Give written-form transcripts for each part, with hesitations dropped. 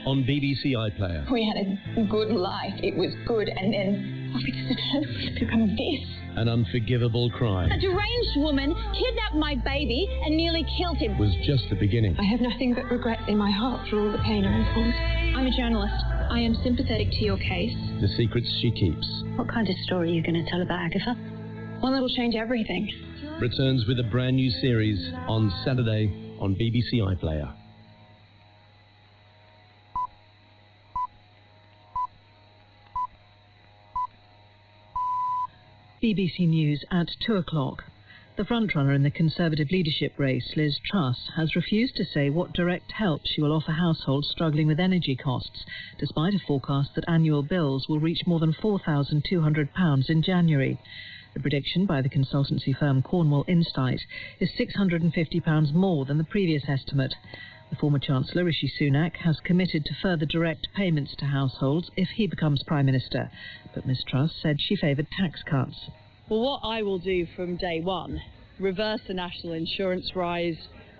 on BBC iPlayer. We had a good life. It was good, and then it's become this. An unforgivable crime A deranged woman kidnapped my baby and nearly killed him. was just the beginning. I have nothing but regret in my heart for all the pain I've caused. I'm a journalist. I am sympathetic to your case. The secrets she keeps. What kind of story are you going to tell about Agatha? One that'll change everything. Returns with a brand new series on Saturday on BBC iPlayer. BBC News at 2 o'clock. The frontrunner in the Conservative leadership race, Liz Truss, has refused to say what direct help she will offer households struggling with energy costs, despite a forecast that annual bills will reach more than £4,200 in January. The prediction by the consultancy firm Cornwall Insight is £650 more than the previous estimate. The former Chancellor, Rishi Sunak, has committed to further direct payments to households if he becomes Prime Minister. But Ms Truss said she favoured tax cuts. Well, what I will do from day one, reverse the national insurance rise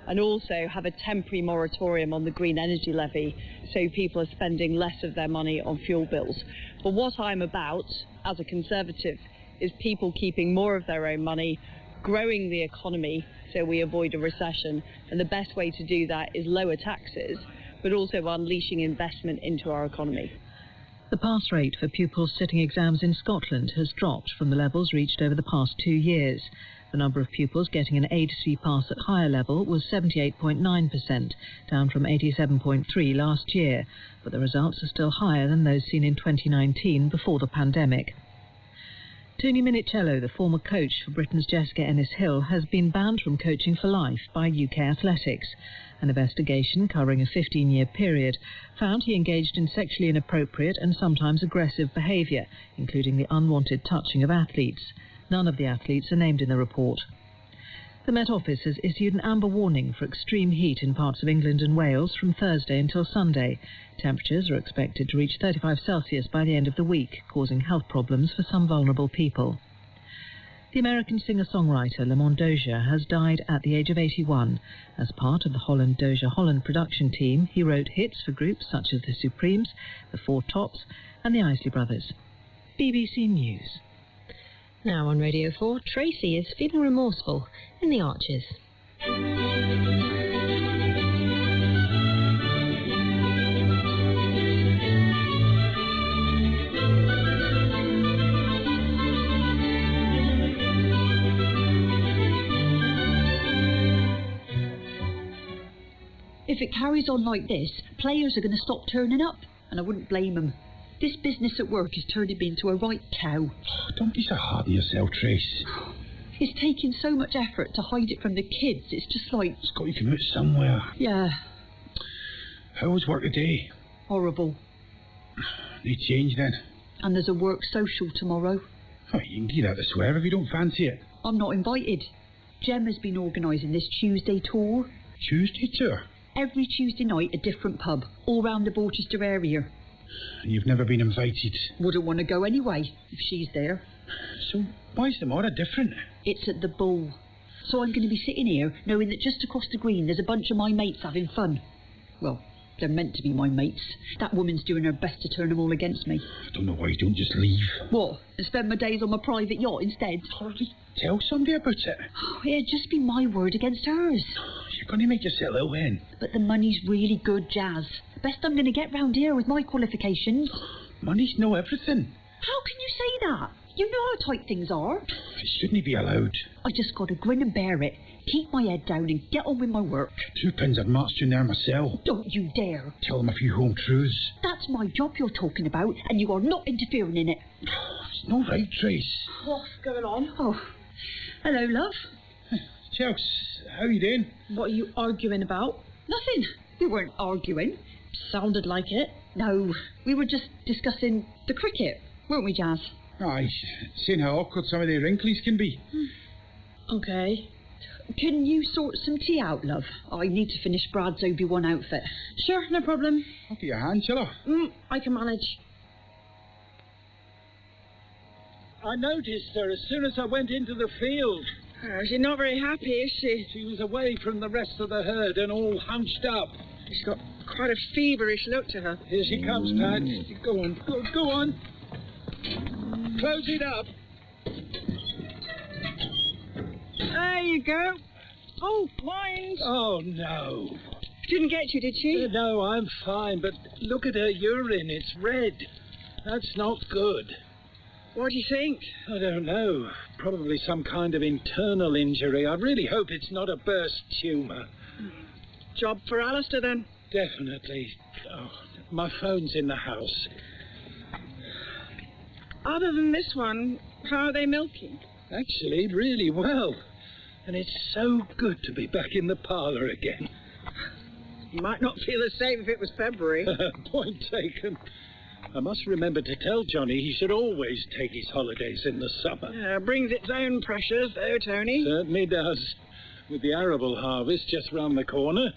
and also have a temporary moratorium on the green energy levy so people are spending less of their money on fuel bills. But what I'm about as a Conservative is people keeping more of their own money, growing the economy so we avoid a recession, and the best way to do that is lower taxes but also unleashing investment into our economy. The pass rate for pupils sitting exams in Scotland has dropped from the levels reached over the past 2 years. The number of pupils getting an A to C pass at higher level was 78.9%, down from 87.3% last year, but the results are still higher than those seen in 2019 before the pandemic. Tony Minicello, the former coach for Britain's Jessica Ennis-Hill, has been banned from coaching for life by UK Athletics. An investigation covering a 15-year period found he engaged in sexually inappropriate and sometimes aggressive behaviour, including the unwanted touching of athletes. None of the athletes are named in the report. The Met Office has issued an amber warning for extreme heat in parts of England and Wales from Thursday until Sunday. Temperatures are expected to reach 35 Celsius by the end of the week, causing health problems for some vulnerable people. The American singer-songwriter Lamont Dozier has died at the age of 81. As part of the Dozier Holland production team, he wrote hits for groups such as the Supremes, the Four Tops and the Isley Brothers. BBC News. Now on Radio 4, Tracy is feeling remorseful in the Arches. If it carries on like this, players are going to stop turning up, and I wouldn't blame them. This business at work is turning me into a right cow. Don't be so hard on yourself, Trace. It's taking so much effort to hide it from the kids. It's just like... It's got to come out somewhere. Yeah. How was work today? Horrible. They change then? And there's a work social tomorrow. Oh, you can give that a swear if you don't fancy it. I'm not invited. Jem has been organising this Tuesday tour. Tuesday tour? Every Tuesday night, a different pub, all round the Borchester area. You've never been invited? Wouldn't want to go anyway, if she's there. So, why's the order different? It's at the Bull. So I'm going to be sitting here, knowing that just across the green there's a bunch of my mates having fun. Well, they're meant to be my mates. That woman's doing her best to turn them all against me. I don't know why you don't just leave. What? And spend my days on my private yacht instead? Hardly tell somebody about it. Oh, it'd just be my word against hers. You're going to make yourself ill then. But the money's really good, Jazz. The best I'm going to get round here with my qualifications. Money's no everything. How can you say that? You know how tight things are. It shouldn't be allowed. I just got to grin and bear it, keep my head down and get on with my work. 2 pins I'd marched in there myself. Don't you dare. Tell them a few home truths. That's my job you're talking about, and you are not interfering in it. It's no right, Trace. What's going on? Oh, hello, love. Chels, how you doing? What are you arguing about? Nothing. We weren't arguing. Sounded like it. No, we were just discussing the cricket, weren't we, Jazz? Aye, seeing how awkward some of the wrinklies can be. Okay. Can you sort some tea out, love? I need to finish Brad's Obi-Wan outfit. Sure, no problem. I'll get your hand, shall I? I can manage. I noticed her as soon as I went into the field. She's not very happy, is she? She was away from the rest of the herd and all hunched up. She's got quite a feverish look to her. Here she comes, Pat. Go on, go on. Close it up. There you go. Oh, mind. Oh, no. Didn't get you, did she? No, I'm fine, but look at her urine. It's red. That's not good. What do you think? I don't know. Probably some kind of internal injury. I really hope it's not a burst tumour. Job for Alistair, then. Definitely. Oh, my phone's in the house. Other than this one, how are they milking? Actually, really well. And it's so good to be back in the parlour again. You might not feel the same if it was February. Point taken. I must remember to tell Johnny he should always take his holidays in the summer. Brings its own pressures, though, Tony. Certainly does. With the arable harvest just round the corner.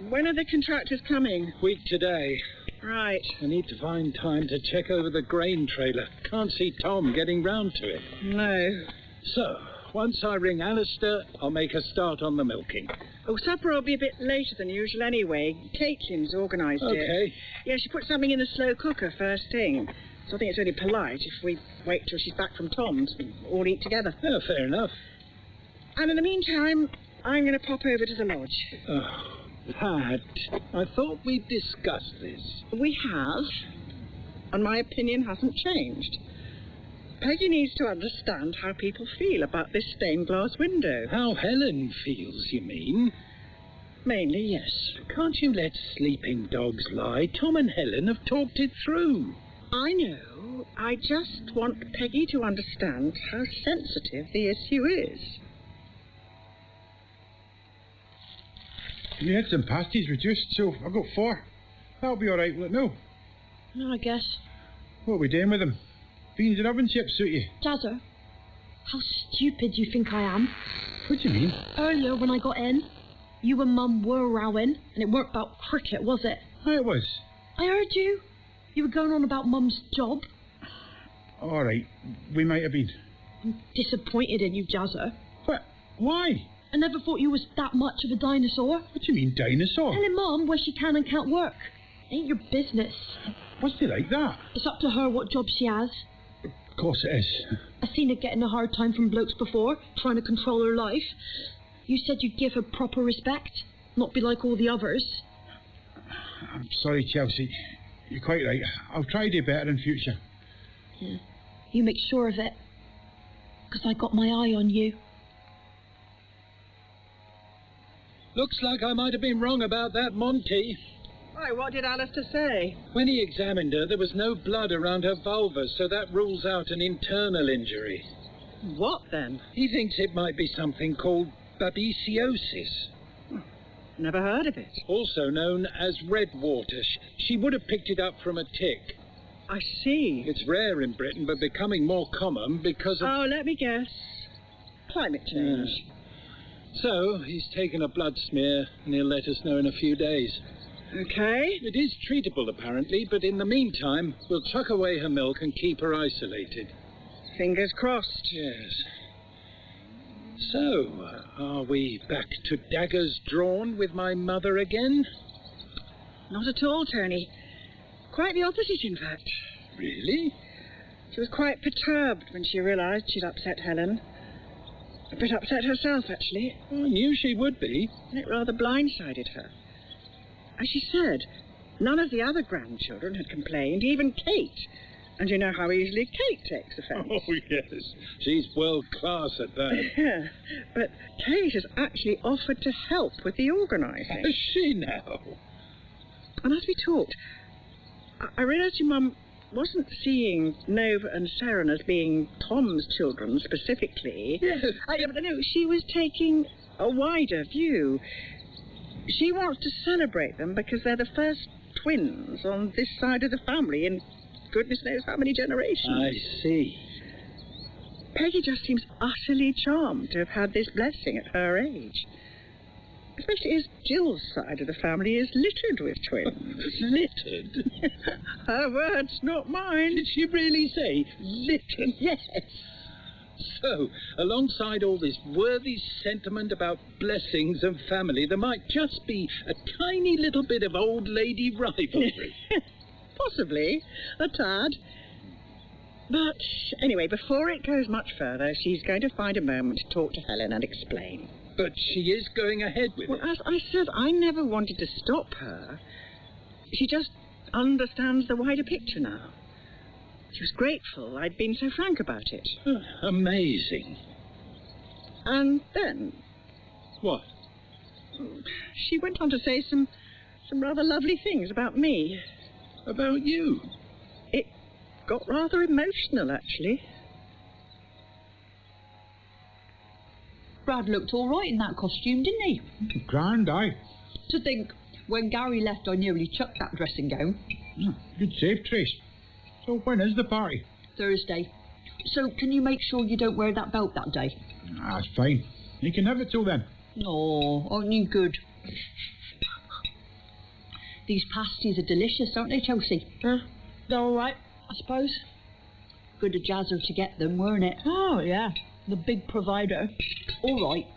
When are the contractors coming? Week today. Right. I need to find time to check over the grain trailer. Can't see Tom getting round to it. No. So, once I ring Alistair, I'll make a start on the milking. Oh, supper will be a bit later than usual anyway. Caitlin's organised it. Okay. Yeah, she put something in the slow cooker first thing. So I think it's only polite if we wait till she's back from Tom's and all eat together. Oh, fair enough. And in the meantime, I'm going to pop over to the lodge. Oh, Pat, I thought we'd discussed this. We have, and my opinion hasn't changed. Peggy needs to understand how people feel about this stained glass window. How Helen feels, you mean? Mainly, yes. Can't you let sleeping dogs lie? Tom and Helen have talked it through. I know. I just want Peggy to understand how sensitive the issue is. We had some pasties reduced, so I've got 4. That'll be all right, will it? No. No, I guess. What are we doing with them? Beans and oven chips suit you. Jazzer, how stupid do you think I am? What do you mean? Earlier when I got in, you and Mum were rowing, and it weren't about cricket, was it? Oh, it was. I heard you. You were going on about Mum's job. All right, we might have been. I'm disappointed in you, Jazzer. What? Why? I never thought you was that much of a dinosaur. What do you mean, dinosaur? Telling Mum where she can and can't work. Ain't your business. What's it like that? It's up to her what job she has. Of course it is. I've seen her getting a hard time from blokes before, trying to control her life. You said you'd give her proper respect, not be like all the others. I'm sorry, Chelsea. You're quite right. I'll try to do better in future. Yeah. You make sure of it. Because I got my eye on you. Looks like I might have been wrong about that Monty. Why, what did Alistair say? When he examined her, there was no blood around her vulva, so that rules out an internal injury. What, then? He thinks it might be something called babesiosis, Never heard of it. also known as red water. She would have picked it up from a tick. I see. It's rare in Britain, but becoming more common because of... Oh, let me guess. Climate change. So, he's taken a blood smear, and he'll let us know in a few days. Okay. It is treatable, apparently, but in the meantime, we'll chuck away her milk and keep her isolated. Fingers crossed. Yes. So, are we back to daggers drawn with my mother again? Not at all, Tony. Quite the opposite, in fact. Really? She was quite perturbed when she realised she'd upset Helen. A bit upset herself, actually, I knew she would be. and it rather blindsided her. As she said, none of the other grandchildren had complained, even Kate. And you know how easily Kate takes offence. Oh, yes. She's world class at that. Yeah, but Kate has actually offered to help with the organising. Is she now? And as we talked, I realised your mum wasn't seeing Nova and Seren as being Tom's children specifically. Yes. No, she was taking a wider view. She wants to celebrate them because they're the first twins on this side of the family in goodness knows how many generations. I see. Peggy just seems utterly charmed to have had this blessing at her age. Especially as Jill's side of the family is littered with twins. Littered? Her words, not mine. Did she really say littered? Yes. So, alongside all this worthy sentiment about blessings and family, there might just be a tiny little bit of old lady rivalry. Possibly, a tad. But anyway, before it goes much further, she's going to find a moment to talk to Helen and explain. But she is going ahead with it. Well, as I said, I never wanted to stop her. She just understands the wider picture now. She was grateful I'd been so frank about it. Amazing. And then... What? She went on to say some rather lovely things about me. About you? It got rather emotional, actually. Brad looked all right in that costume, didn't he? Grand, aye. To think, when Gary left, I nearly chucked that dressing gown. Good save, Trace. So when is the party? Thursday. So can you make sure you don't wear that belt that day? That's fine. You can have it till then. Oh, aren't you good? These pasties are delicious, aren't they, Chelsea? They're all right, I suppose. Good of Jazzer to get them, weren't it? Oh, yeah. The big provider. All right.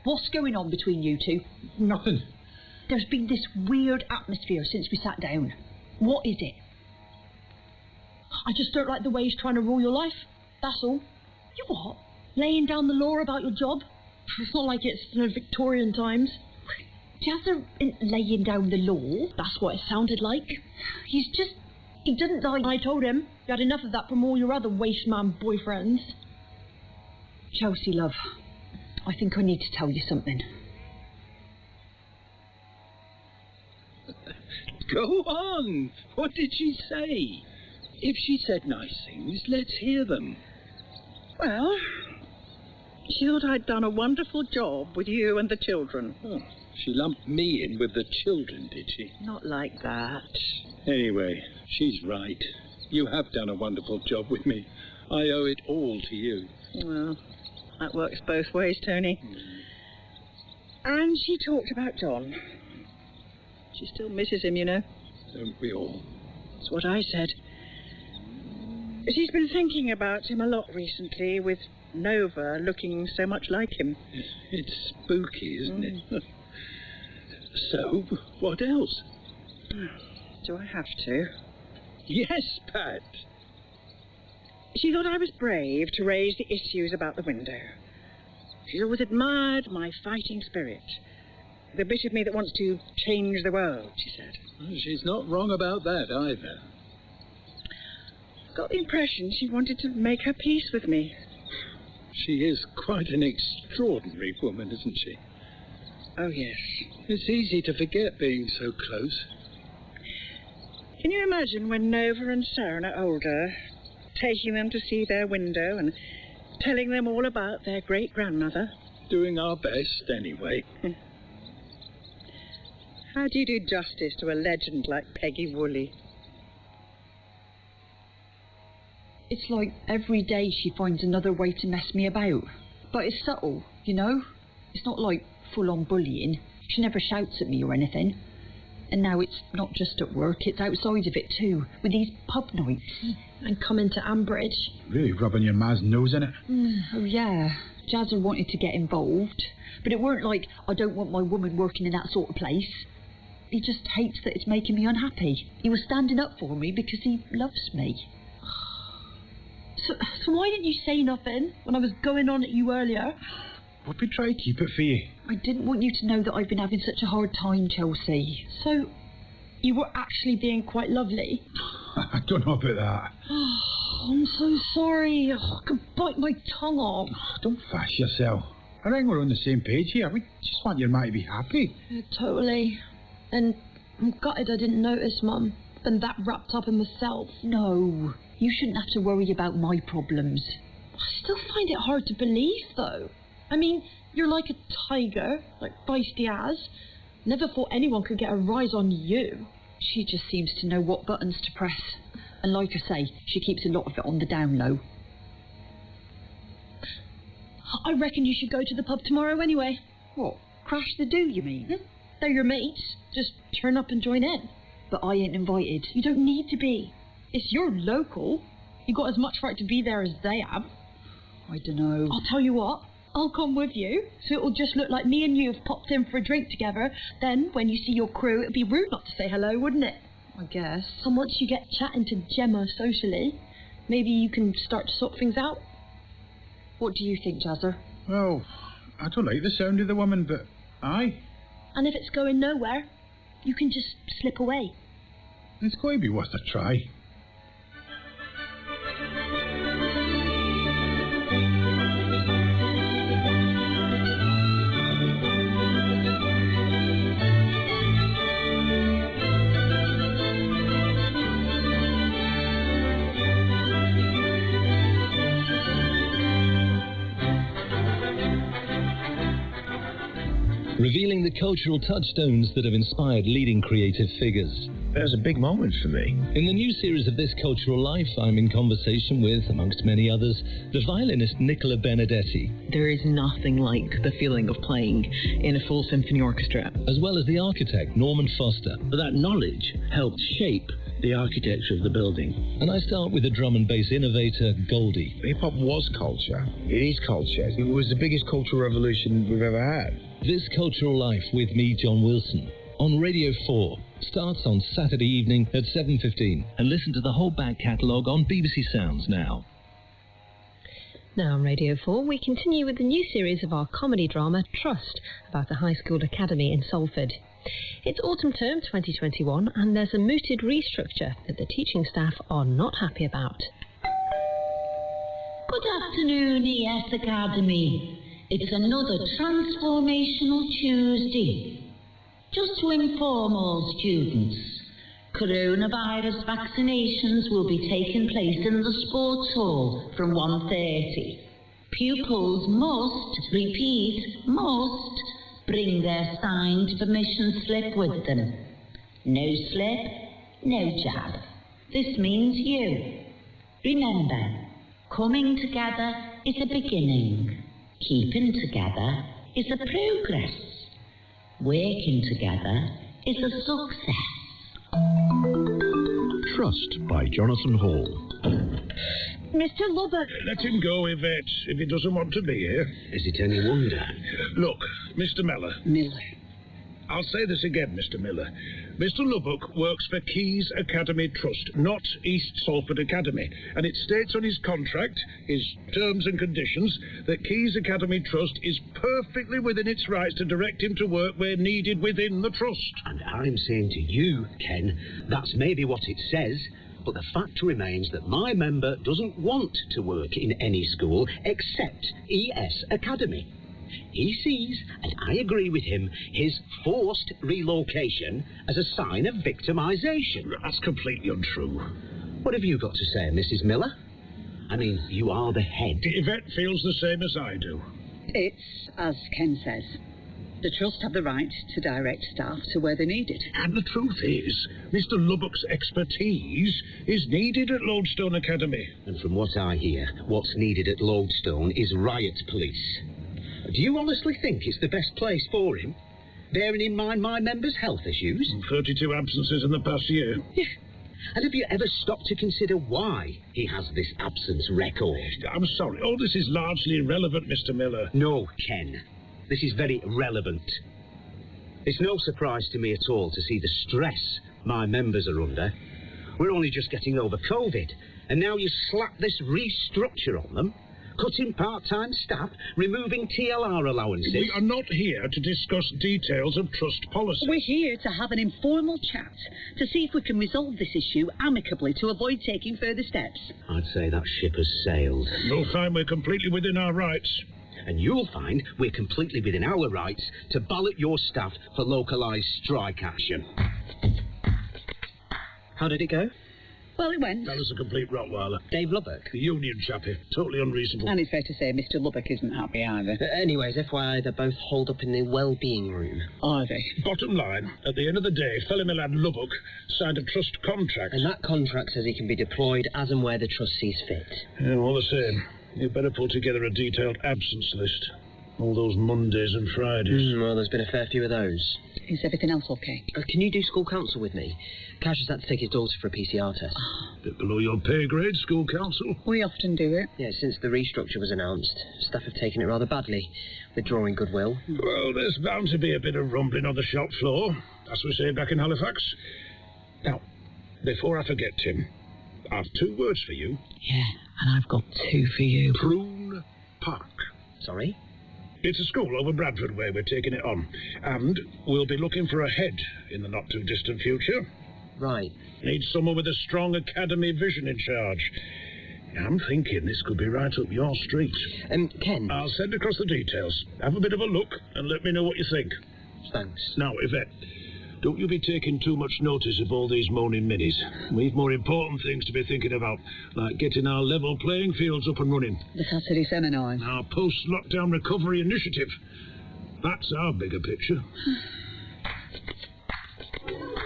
What's going on between you two? Nothing. There's been this weird atmosphere since we sat down. What is it? I just don't like the way he's trying to rule your life. That's all. You what? Laying down the law about your job. It's not like it's Victorian times. Jazzer isn't laying down the law. That's what it sounded like. He didn't like... I told him you had enough of that from all your other waste man boyfriends. Chelsea, love, I think I need to tell you something. Go on. What did she say? If she said nice things, let's hear them. Well, she thought I'd done a wonderful job with you and the children. Oh, she lumped me in with the children, did she? Not like that. Anyway, she's right. You have done a wonderful job with me. I owe it all to you. Well, that works both ways, Tony. And she talked about John. She still misses him, you know. Don't we all? That's what I said. She's been thinking about him a lot recently, with Nova looking so much like him. It's spooky, isn't it? So, what else? Do I have to? Yes, Pat. She thought I was brave to raise the issues about the window. She's always admired my fighting spirit. The bit of me that wants to change the world, she said. Well, she's not wrong about that either. Got the impression she wanted to make her peace with me. She is quite an extraordinary woman, isn't she? Oh, yes. It's easy to forget being so close. Can you imagine when Nova and Sharon are older, taking them to see their window and telling them all about their great-grandmother? Doing our best, anyway. How do you do justice to a legend like Peggy Woolley? It's like every day she finds another way to mess me about. But it's subtle, you know? It's not like full-on bullying. She never shouts at me or anything. And now it's not just at work, it's outside of it too, with these pub nights. And coming to Ambridge. Really rubbing your man's nose in it. Oh, yeah. Jazzer wanted to get involved. But it weren't like, I don't want my woman working in that sort of place. He just hates that it's making me unhappy. He was standing up for me because he loves me. So why didn't you say nothing when I was going on at you earlier? But we try to keep it for you. I didn't want you to know that I've been having such a hard time, Chelsea. So, you were actually being quite lovely? I don't know about that. I'm so sorry. I could bite my tongue off. Don't fash yourself. I think we're on the same page here. We just want your man to be happy. Yeah, totally. And I'm gutted I didn't notice, Mum. Been that wrapped up in myself. No, you shouldn't have to worry about my problems. I still find it hard to believe, though. I mean, you're like a tiger, like feisty as. Never thought anyone could get a rise on you. She just seems to know what buttons to press. And like I say, she keeps a lot of it on the down low. I reckon you should go to the pub tomorrow anyway. What? Crash the do, you mean? They're your mates. Just turn up and join in. But I ain't invited. You don't need to be. It's your local. You got as much right to be there as they have. I don't know. I'll tell you what. I'll come with you, so it'll just look like me and you have popped in for a drink together. Then, when you see your crew, it'd be rude not to say hello, wouldn't it? I guess. And once you get chatting to Gemma socially, maybe you can start to sort things out. What do you think, Jazzer? Well, I don't like the sound of the woman, but aye. And if it's going nowhere, you can just slip away. It's going to be worth a try. Revealing the cultural touchstones that have inspired leading creative figures. That's a big moment for me. In the new series of This Cultural Life, I'm in conversation with, amongst many others, the violinist Nicola Benedetti. There is nothing like the feeling of playing in a full symphony orchestra. As well as the architect, Norman Foster. That knowledge helped shape the architecture of the building. And I start with the drum and bass innovator, Goldie. Hip-hop was culture. It is culture. It was the biggest cultural revolution we've ever had. This Cultural Life with me, John Wilson, on Radio 4. Starts on Saturday evening at 7:15. And listen to the whole back catalogue on BBC Sounds now. Now on Radio 4, we continue with the new series of our comedy drama, Trust, about a high school academy in Salford. It's autumn term 2021, and there's a mooted restructure that the teaching staff are not happy about. Good afternoon, ES Academy. It's another transformational Tuesday. Just to inform all students, coronavirus vaccinations will be taking place in the sports hall from 1:30. Pupils must, repeat, must, bring their signed permission slip with them. No slip, no jab. This means you. Remember, coming together is a beginning. Keeping together is a progress. Working together is a success. Trust by Jonathan Hall. Mr. Lubbock. Let him go, Yvette, if he doesn't want to be here. Is it any wonder? Look, Mr. Miller. Miller. I'll say this again, Mr. Miller. Mr. Lubbock works for Keys Academy Trust, not East Salford Academy. And it states on his contract, his terms and conditions, that Keys Academy Trust is perfectly within its rights to direct him to work where needed within the trust. And I'm saying to you, Ken, that's maybe what it says, but the fact remains that my member doesn't want to work in any school except ES Academy. He sees, and I agree with him, his forced relocation as a sign of victimisation. That's completely untrue. What have you got to say, Mrs. Miller? I mean, you are the head. Yvette feels the same as I do. It's as Ken says. The Trust have the right to direct staff to where they need it. And the truth is, Mr. Lubbock's expertise is needed at Lodestone Academy. And from what I hear, what's needed at Lodestone is riot police. Do you honestly think it's the best place for him, bearing in mind my member's health issues? 32 absences in the past year. Yeah. And have you ever stopped to consider why he has this absence record? I'm sorry, all this is largely irrelevant, Mr. Miller. No, Ken. This is very relevant. It's no surprise to me at all to see the stress my members are under. We're only just getting over COVID, and now you slap this restructure on them, cutting part-time staff, removing TLR allowances. We are not here to discuss details of trust policy. We're here to have an informal chat to see if we can resolve this issue amicably to avoid taking further steps. I'd say that ship has sailed. You'll find we're completely within our rights. And you'll find we're completely within our rights to ballot your staff for localised strike action. How did it go? Well, it went. That was a complete rottweiler. Dave Lubbock. The union chappie. Totally unreasonable. And it's fair to say Mr. Lubbock isn't happy either. Anyways, FYI, they're both holed up in the well-being room. Are they? Bottom line, at the end of the day, fellow my lad Lubbock signed a trust contract. And that contract says he can be deployed as and where the trust sees fit. Yeah, all the same, you better pull together a detailed absence list. All those Mondays and Fridays. Well, there's been a fair few of those. Is everything else okay? Can you do school council with me? Cash has had to take his daughter for a PCR test. Bit below your pay grade, school council. We often do it. Yeah, since the restructure was announced, staff have taken it rather badly, withdrawing goodwill. Well, there's bound to be a bit of rumbling on the shop floor, as we say back in Halifax. Now, before I forget, Tim, I've 2 words for you. Yeah, and I've got 2 for you. Prune Park. Sorry? It's a school over Bradford way we're taking it on. And we'll be looking for a head in the not-too-distant future. Right. Need someone with a strong academy vision in charge. I'm thinking this could be right up your street. Ken? I'll send across the details. Have a bit of a look and let me know what you think. Thanks. Now, Yvette, don't you be taking too much notice of all these moaning minis. We've more important things to be thinking about, like getting our level playing fields up and running. The Saturday seminars. Our post-lockdown recovery initiative. That's our bigger picture.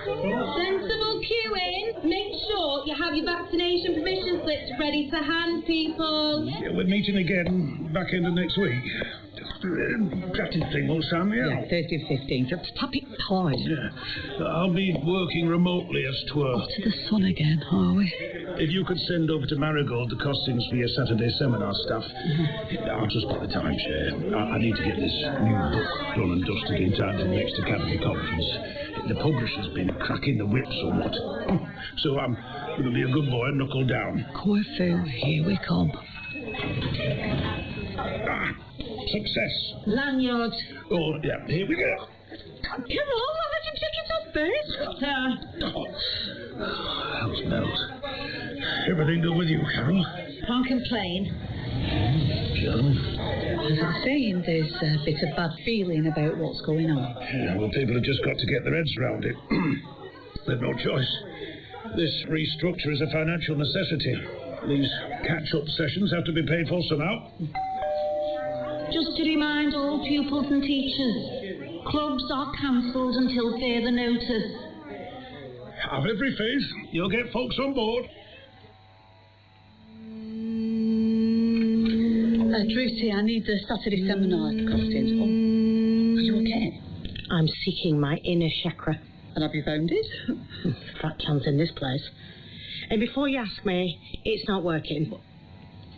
Sensible queuing. Make sure you have your vaccination permission slips ready to hand, people. Yeah, we're meeting again back end of next week. Chatting thing, old Sam, yeah? Yeah, Thursday the 15th. Tap it hard. Yeah. I'll be working remotely as 'twere. Off to the sun again, are we? If you could send over to Marigold the costings for your Saturday seminar stuff, I'll just put the timeshare. I need to get this new book done and dusted in time for the next Academy conference. The publisher's been cracking the whip somewhat. So I'm going to be a good boy and knuckle down. Corfu, here we come. Success. Lanyard. Oh, yeah, here we go. Come on, I'll let you take it off first. House bells. Everything good with you, Carol? Can't complain. As I was saying, there's a bit of bad feeling about what's going on. Yeah, well, people have just got to get their heads around it. They've no choice. This restructure is a financial necessity. These catch-up sessions have to be paid for somehow. Just to remind all pupils and teachers, clubs are cancelled until further notice. Have every faith you'll get folks on board. Drucy, I need the Saturday seminar costings. Oh, are you okay? I'm seeking my inner chakra. And have you found it? Fat chance in this place. And before you ask me, it's not working.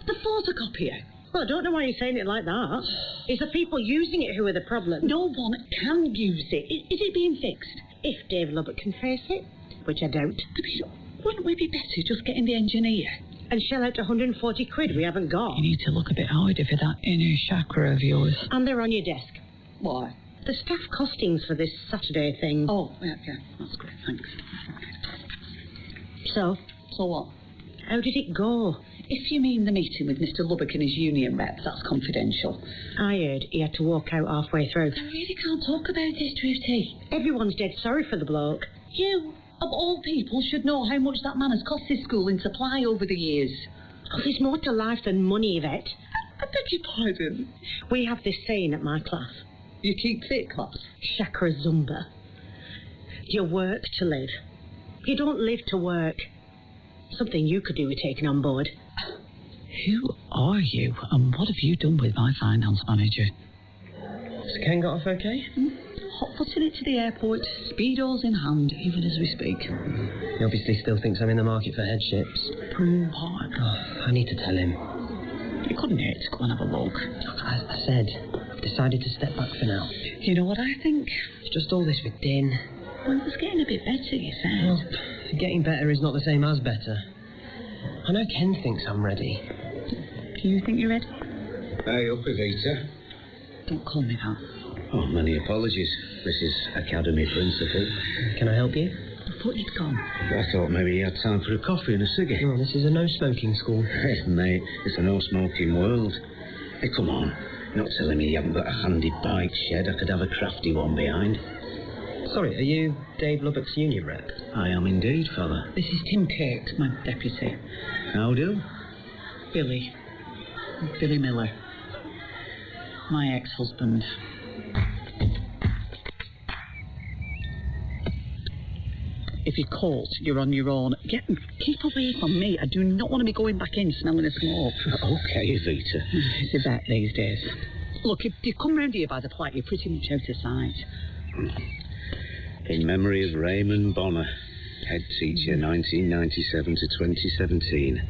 The photocopier. Well, I don't know why you're saying it like that. It's the people using it who are the problem. No one can use it. Is it being fixed? If Dave Lubbock can face it, which I doubt. I mean, wouldn't we be better just getting the engineer? And shell out 140 quid we haven't got. You need to look a bit harder for that inner chakra of yours. And they're on your desk. Why? The staff costings for this Saturday thing. Oh, yeah, that's great, thanks. So what? How did it go? If you mean the meeting with Mr. Lubbock and his union rep, that's confidential. I heard he had to walk out halfway through. I really can't talk about this, Druty. Everyone's dead sorry for the bloke. You, of all people, should know how much that man has cost this school in supply over the years. Oh, there's more to life than money, Yvette. I beg your pardon. We have this saying at my class. You keep fit, class? Chakra Zumba. You work to live. You don't live to work. Something you could do with taking on board. Who are you, and what have you done with my finance manager? Has Ken got off okay? Hot-footing it to the airport, speedos in hand, even as we speak. He obviously still thinks I'm in the market for headships. Prune Park. Oh, I need to tell him. You couldn't hurt to go and have a look. I said, I've decided to step back for now. You know what I think? It's just all this with Din. Well, it was getting a bit better, you said. Well, getting better is not the same as better. I know Ken thinks I'm ready. Do you think you're ready? Hey, up, Evita. Don't call me that. Oh, many apologies, Mrs. Academy Principal. Can I help you? I thought you'd gone. I thought maybe you had time for a coffee and a ciggy. Oh, this is a no-smoking school. Hey, mate, it's a no-smoking world. Hey, come on. You're not telling me you haven't got a handy bike shed I could have a crafty one behind? Sorry, are you Dave Lubbock's union rep? I am indeed, fella. This is Tim Kirk, my deputy. How do? Billy Miller. My ex-husband. If you're caught, you're on your own. Keep away from me. I do not want to be going back in smelling of smoke. Okay, Evita. It's a bet these days. Look, if you come round here by the plaque, you're pretty much out of sight. In memory of Raymond Bonner, head teacher 1997 to 2017.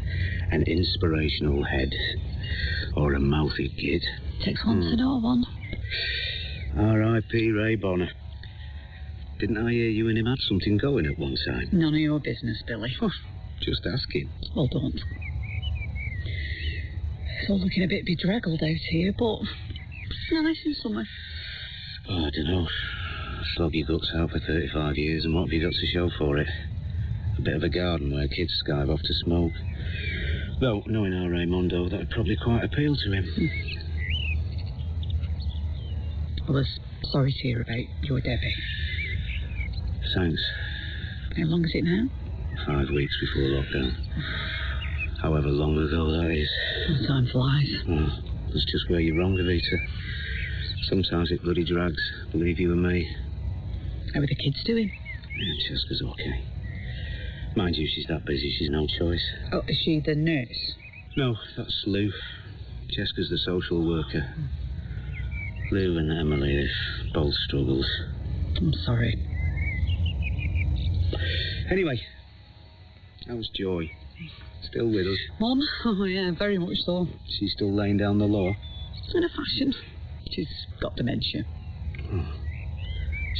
An inspirational head. Or a mouthy git. Takes one to know one. R.I.P. Ray Bonner. Didn't I hear you and him had something going at one time? None of your business, Billy. Just asking. Well, don't. It's all looking a bit bedraggled out here, but it's nice in summer. Oh, I don't know. Slog your guts out for 35 years, and what have you got to show for it? A bit of a garden where kids skive off to smoke. Though, knowing our Raymondo, that would probably quite appeal to him. I was sorry to hear about your Debbie. Thanks. How long is it now? 5 weeks before lockdown. However long ago that is. Time flies. Oh, that's just where you're wrong, Evita. Sometimes it bloody drags, believe you and me. How are the kids doing? Yeah, Cheska's okay. Mind you, she's that busy, she's no choice. Oh, is she the nurse? No, that's Lou. Cheska's the social worker. Lou and Emily have both struggles. I'm sorry. Anyway, how's Joy? Still with us? Mum? Oh, yeah, very much so. She's still laying down the law? In a fashion. She's got dementia. Oh.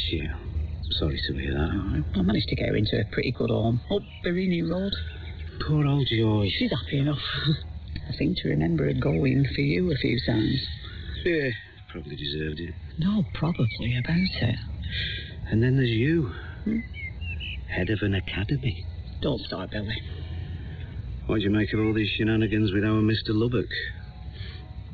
Shit. Sorry to hear that. Oh, I managed to get her into a pretty good home. Up Barini Road. Poor old Joy. She's happy enough. I seem to remember her going for you a few times. Yeah, probably deserved it. No, probably about it. And then there's you. Head of an academy. Don't start, Billy. What do you make of all these shenanigans with our Mr. Lubbock?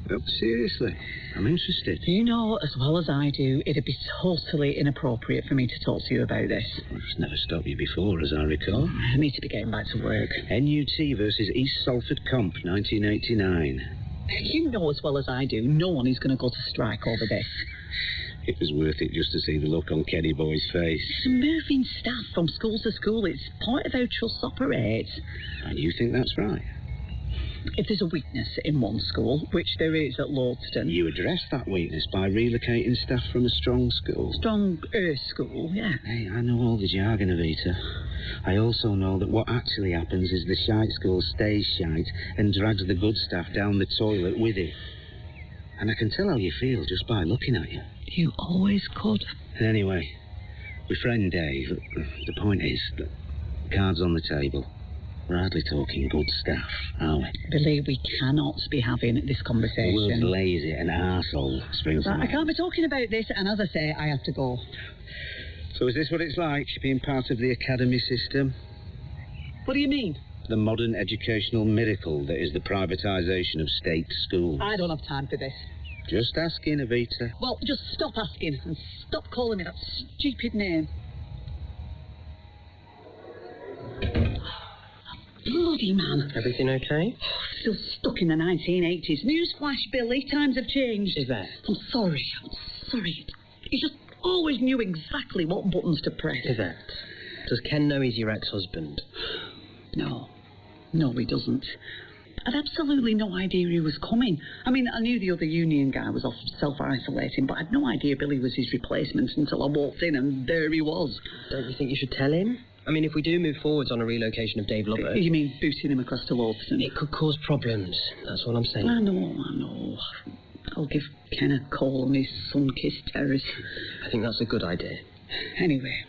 Oh, seriously, I'm interested. You know as well as I do, it'd be totally inappropriate for me to talk to you about this. Well, it's never stopped you before, as I recall. I need to be getting back to work. NUT versus East Salford Comp, 1989. You know as well as I do, no one is going to go to strike over this. It was worth it just to see the look on Kenny Boy's face. It's moving staff from school to school. It's part of how trust operates. And you think that's right? If there's a weakness in one school, which there is at Lordston... You address that weakness by relocating staff from a strong school. Stronger school, yeah. Hey, I know all the jargon, Evita. I also know that what actually happens is the shite school stays shite and drags the good staff down the toilet with it. And I can tell how you feel just by looking at you. You always could. Anyway, with friend Dave, the point is that cards on the table. We're hardly talking good staff, are we? Billy, we cannot be having this conversation. The word lazy and arsehole springs to mind. I can't be talking about this, and as I say, I have to go. So is this what it's like, being part of the academy system? What do you mean? The modern educational miracle that is the privatisation of state schools. I don't have time for this. Just asking, Evita. Well, just stop asking and stop calling me that stupid name. Bloody man. Everything okay? Still stuck in the 1980s. Newsflash, Billy. Times have changed. Is that? I'm sorry. He just always knew exactly what buttons to press. Is that? Does Ken know he's your ex-husband? No, he doesn't. I'd absolutely no idea he was coming. I mean, I knew the other union guy was off self-isolating, but I had no idea Billy was his replacement until I walked in, and there he was. Don't you think you should tell him? I mean, if we do move forwards on a relocation of Dave Lubbock... You mean booting him across to Lordston? It could cause problems. That's what I'm saying. I know. I'll give Ken a call on his sun-kissed terrace. I think that's a good idea. Anyway,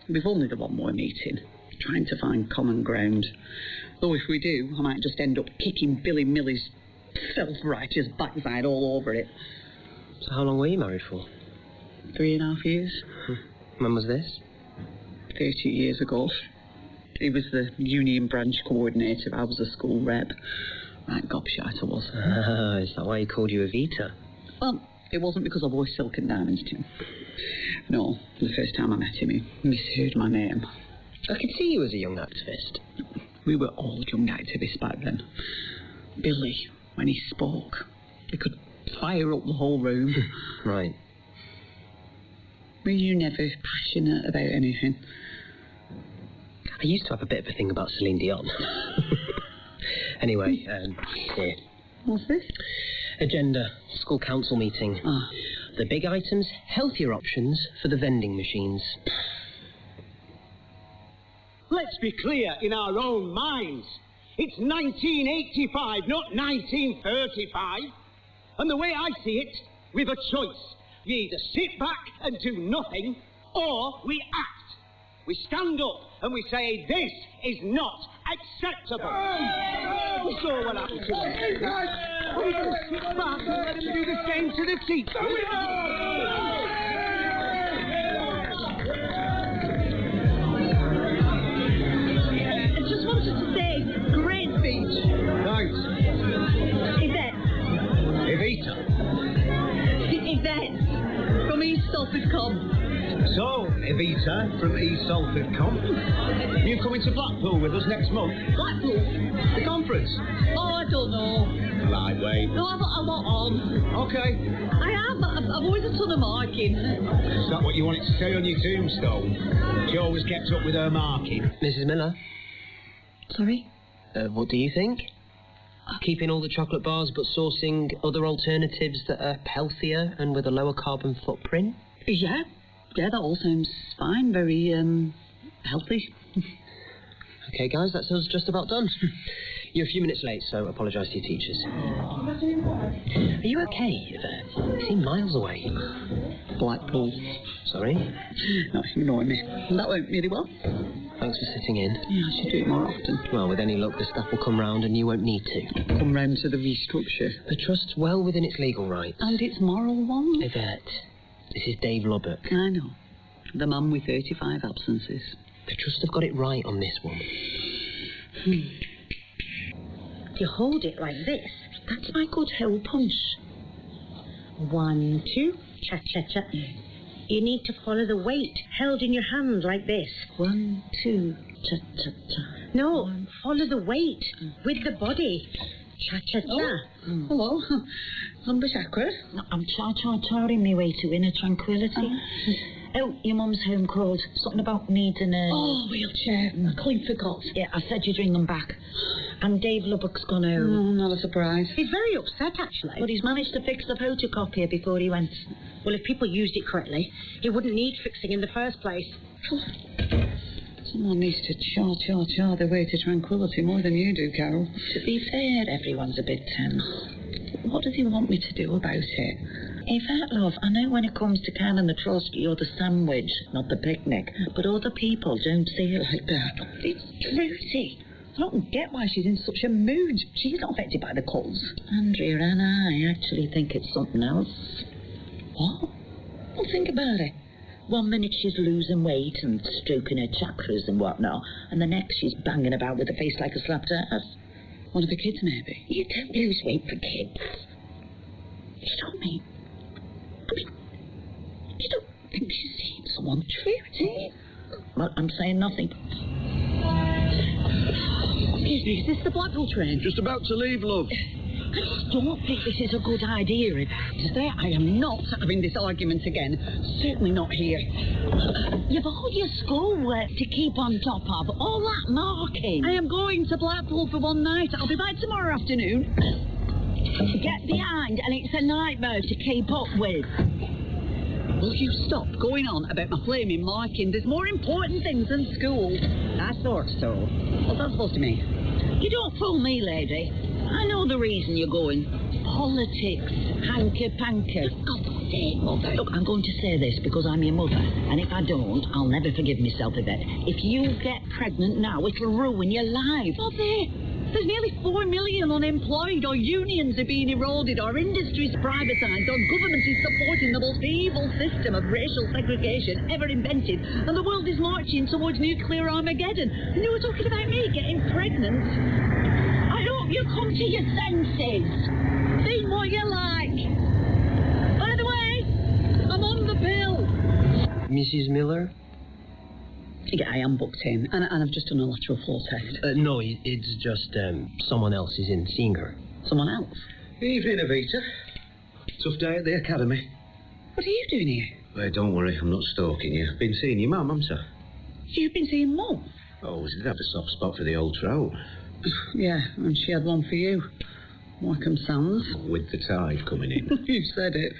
we've only the one more meeting. Trying to find common ground. Though if we do, I might just end up kicking Billy Millie's self-righteous backside all over it. So how long were you married for? 3.5 years. When was this? 30 years ago. He was the union branch coordinator. I was the school rep. Right gobshite I was. Is that why he called you Evita? Well, it wasn't because I wore silk and diamonds to him. No, the first time I met him, he misheard my name. I could see you as a young activist. We were all young activists back then. Billy, when he spoke, he could fire up the whole room. Right. Were you never passionate about anything? I used to have a bit of a thing about Celine Dion. Anyway, here. What's this? Agenda, school council meeting. Ah. The big items, healthier options for the vending machines. Let's be clear in our own minds. It's 1985, not 1935. And the way I see it, we've a choice. We either sit back and do nothing, or we act. We stand up and we say, this is not acceptable. We saw what happened to them. We just sit back and let them do the same to the teachers. I just wanted to say, great speech. Thanks. Yvette. Evita. Yvette. From East Salford Com. So, Evita from East Salford Com. You coming to Blackpool with us next month? Blackpool? The conference? Oh, I don't know. Lightweight. No, I've got a lot on. Okay. I am, but I've always a ton of marking. Is that what you want it to say on your tombstone? She always kept up with her marking. Mrs. Miller, Sorry? what do you think? Keeping all the chocolate bars but sourcing other alternatives that are healthier and with a lower carbon footprint? Yeah, that all sounds fine. Very, healthy. Okay, guys, that's us just about done. You're a few minutes late, so apologise to your teachers. Are you okay, Yvette? You seem miles away. Blackpool. Sorry? No, ignore me. That went really well. Thanks for sitting in. Yeah, I should do it more often. Well, with any luck, the staff will come round and you won't need to. Come round to the restructure. The Trust's well within its legal rights. And its moral one? Yvette, this is Dave Lubbock. I know. The man with 35 absences. The Trust have got it right on this one. You hold it like this. That's my good hole punch. 1, 2, cha-cha-cha. You need to follow the weight, held in your hand like this. 1, 2, cha-cha-cha. No, follow the weight with the body. Cha-cha-cha. Oh. Hello. Lumber chakra. I'm cha-cha-charing my way to inner tranquility. Oh, your mum's home called. Something about needing a... Oh, wheelchair. I clean forgot. Yeah, I said you'd ring them back. And Dave Lubbock's gone home. Not a surprise. He's very upset, actually. But he's managed to fix the photocopier before he went. Well, if people used it correctly, he wouldn't need fixing in the first place. Someone needs to cha their way to tranquility more than you do, Carol. To be fair, everyone's a bit tense. What does he want me to do about it? Yvette, love, I know when it comes to Can and the Trust, you're the sandwich, not the picnic. But other people don't see it like that. It's Lucy. I don't get why she's in such a mood. She's not affected by the cults. Andrea and I actually think it's something else. What? Well, think about it. 1 minute she's losing weight and stroking her chakras and whatnot, and the next she's banging about with a face like a slapped ass. One of the kids, maybe? You don't lose weight for kids. You don't mean... you don't think she's seen someone Trudy? Well, I'm saying nothing. Excuse me, is this the Blackpool train? Just about to leave, love. I just don't think this is a good idea, Yvette. I am not having this argument again. Certainly not here. You've all your schoolwork to keep on top of. All that marking. I am going to Blackpool for one night. I'll be back tomorrow afternoon. Get behind, and it's a nightmare to keep up with. Will you stop going on about my flaming marking? There's more important things than school. I thought so. What's that supposed to mean? You don't fool me, lady. I know the reason you're going. Politics. Hanker-panker. God's sake, Mother. Look, I'm going to say this because I'm your mother. And if I don't, I'll never forgive myself, Yvette. If you get pregnant now, it'll ruin your life. Mother, there's nearly 4 million unemployed. Our unions are being eroded. Our industry's privatised. Our government is supporting the most evil system of racial segregation ever invented. And the world is marching towards nuclear Armageddon. And you were talking about me getting pregnant. I hope you come to your senses. Think what you like. By the way, I'm on the bill. Mrs. Miller? Yeah, I am booked in, and I've just done a lateral flow test. No, it's just someone else is in seeing her. Someone else? Evening, Evita. Tough day at the academy. What are you doing here? Well, don't worry, I'm not stalking you. Been seeing your mum, haven't I? You've been seeing Mum? Oh, she did have a soft spot for the old trout. Yeah, and she had one for you. Wickham Sands. With the tide coming in. You said it.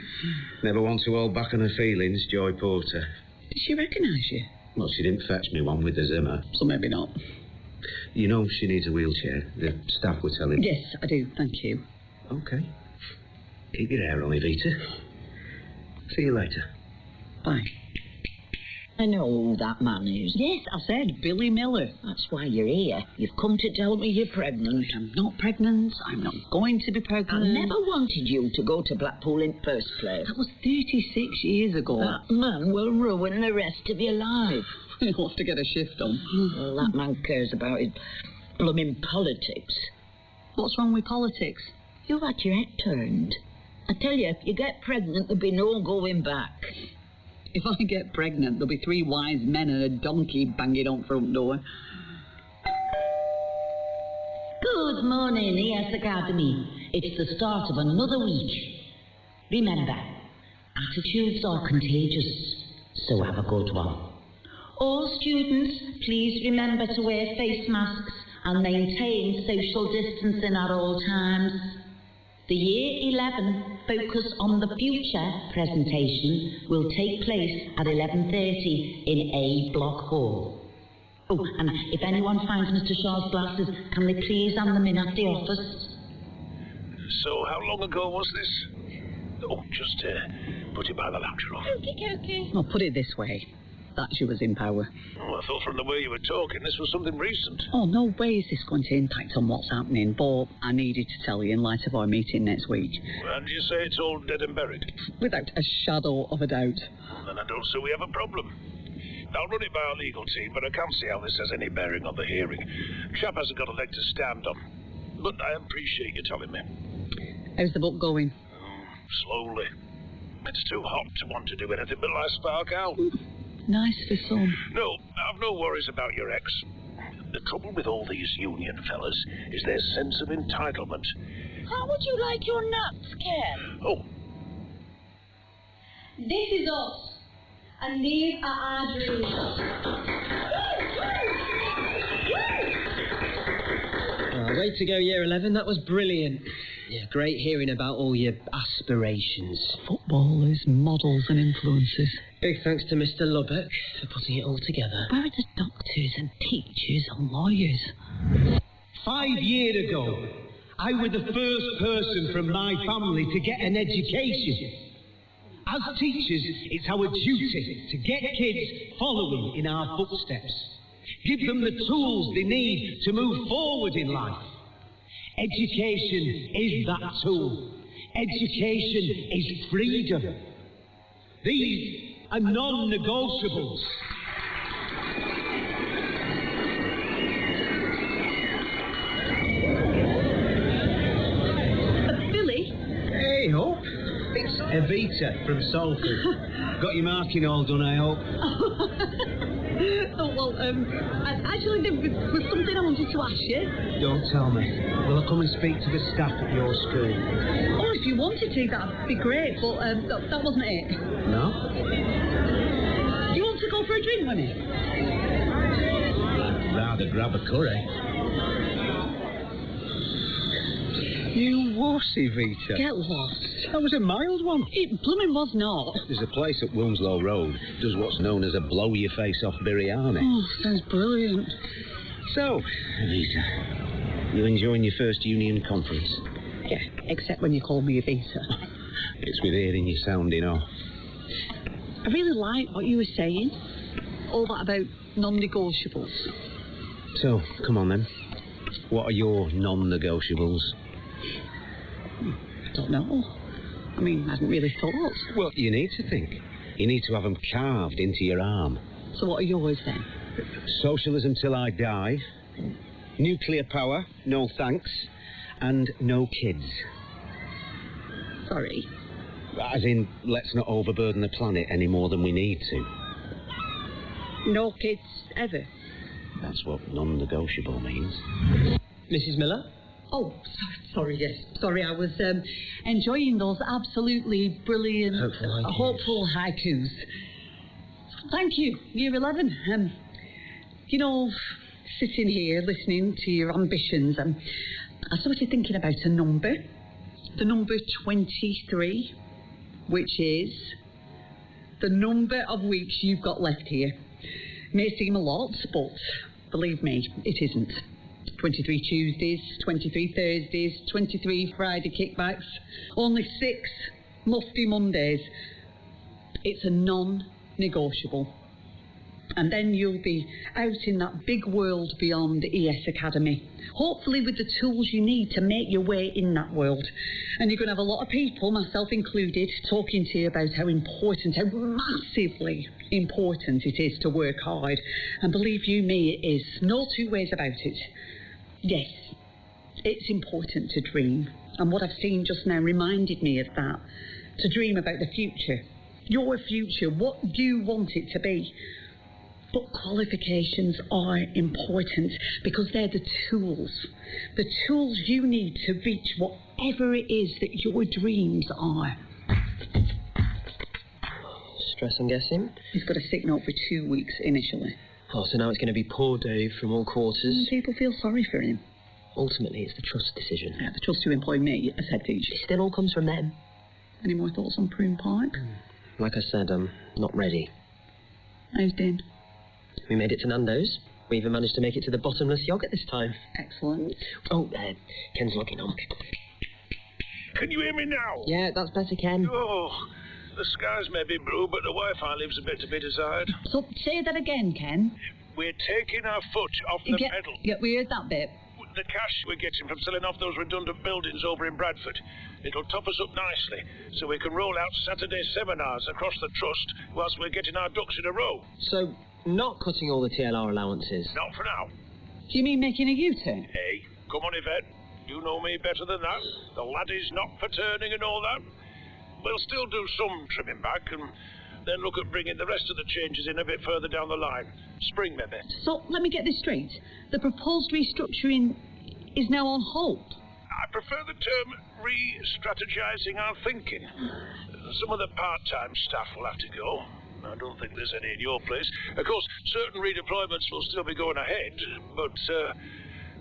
Never one to hold back on her feelings, Joy Porter. Did she recognise you? Well, she didn't fetch me one with the Zimmer. So maybe not. You know she needs a wheelchair. The staff were telling me. Yes, I do, thank you. OK. Keep your hair on, Evita. See you later. Bye. I know who that man is. Yes, I said Billy Miller. That's why you're here. You've come to tell me you're pregnant. I'm not pregnant. I'm not going to be pregnant. I never wanted you to go to Blackpool in the first place. That was 36 years ago. That man will ruin the rest of your life. You'll have to get a shift on. Well, that man cares about his blooming politics. What's wrong with politics? You've had your head turned. I tell you, if you get pregnant, there'll be no going back. If I get pregnant, there'll be 3 wise men and a donkey banging on front door. Good morning, ES Academy. It's the start of another week. Remember, attitudes are contagious, so have a good one. All students, please remember to wear face masks and maintain social distancing at all times. The Year 11 Focus on the Future presentation will take place at 11:30 in A Block Hall. Oh, and if anyone finds Mr. Shaw's glasses, can they please hand them in at the office? So, how long ago was this? Oh, just put it by the lamp, Sheriff. Okay. Well, put it this way. That she was in power. Oh, I thought from the way you were talking, this was something recent. Oh, no way is this going to impact on what's happening, but I needed to tell you in light of our meeting next week. And you say it's all dead and buried? Without a shadow of a doubt. Then I don't see we have a problem. I'll run it by our legal team, but I can't see how this has any bearing on the hearing. Chap hasn't got a leg to stand on. But I appreciate you telling me. How's the book going? Slowly. It's too hot to want to do anything but lie spark out. Nice for some. No, I've no worries about your ex. The trouble with all these union fellas is their sense of entitlement. How would you like your nuts, Ken? Oh. This is us, and these are our dreams. Way to go, Year 11. That was brilliant. Yeah, great hearing about all your aspirations. Footballers, models and influences. Big thanks to Mr. Lubbock for putting it all together. Where are the doctors and teachers and lawyers? 5 years ago, I was the first person from my family to get an education. As teachers, it's our duty to get kids following in our footsteps. Give them the tools they need to move forward in life. Education is that tool. Education is freedom. These are non-negotiables. Billy? Hey, Hope. It's Evita from Salford. Got your marking all done, I hope. Actually, there was something I wanted to ask you. Don't tell me. Will I come and speak to the staff at your school? Oh, if you wanted to, that'd be great, but that wasn't it. No? Do you want to go for a drink with me? I'd rather grab a curry. You wussy, Vita. Get lost. That was a mild one. It blooming was not. There's a place at Wilmslow Road does what's known as a blow-your-face-off biryani. Oh, sounds brilliant. So, Evita, you enjoying your first union conference? Yeah, except when you call me Evita. It's with hearing you sounding off. I really like what you were saying. All that about non-negotiables. So, come on then. What are your non-negotiables? Don't know. I mean, I hadn't really thought. Well, you need to think. You need to have them carved into your arm. So what are yours then? Socialism till I die. Nuclear power, no thanks. And no kids. Sorry? As in, let's not overburden the planet any more than we need to. No kids ever? That's what non-negotiable means. Mrs. Miller? Oh, sorry, yes. Sorry, I was enjoying those absolutely brilliant, hopeful haikus. Thank you, Year 11. You know, sitting here listening to your ambitions, I started thinking about a number. The number 23, which is the number of weeks you've got left here. May seem a lot, but believe me, it isn't. 23 Tuesdays, 23 Thursdays, 23 Friday kickbacks, only 6 musty Mondays. It's a non-negotiable. And then you'll be out in that big world beyond ES Academy, hopefully with the tools you need to make your way in that world. And you're going to have a lot of people, myself included, talking to you about how important, how massively important it is to work hard. And believe you me, it is. No two ways about it. Yes, it's important to dream. And what I've seen just now reminded me of that. To dream about the future. Your future, what you want it to be. But qualifications are important because they're the tools you need to reach whatever it is that your dreams are. Stress, I'm guessing? He's got a sick note for 2 weeks initially. Oh, so now it's going to be poor Dave from all quarters. People feel sorry for him. Ultimately, it's the trust decision. Yeah, the trust to employ me as head teacher. It still all comes from them. Any more thoughts on Prune Park? Like I said, I'm not ready. How's Dean? We made it to Nando's. We even managed to make it to the bottomless yogurt this time. Excellent. Oh, Ken's logging on. Can you hear me now? Yeah, that's better, Ken. Oh, the skies may be blue, but the Wi-Fi leaves a bit to be desired. So, say that again, Ken. We're taking our foot off the pedal. Yeah, we heard that bit. The cash we're getting from selling off those redundant buildings over in Bradford, it'll top us up nicely, so we can roll out Saturday seminars across the trust whilst we're getting our ducks in a row. So, not cutting all the TLR allowances? Not for now. Do you mean making a U-turn? Hey, come on, Yvette. You know me better than that. The laddie's not for turning and all that. We'll still do some trimming back and then look at bringing the rest of the changes in a bit further down the line. Spring, maybe. So, let me get this straight. The proposed restructuring is now on hold. I prefer the term re-strategizing our thinking. Some of the part-time staff will have to go. I don't think there's any in your place. Of course, certain redeployments will still be going ahead, but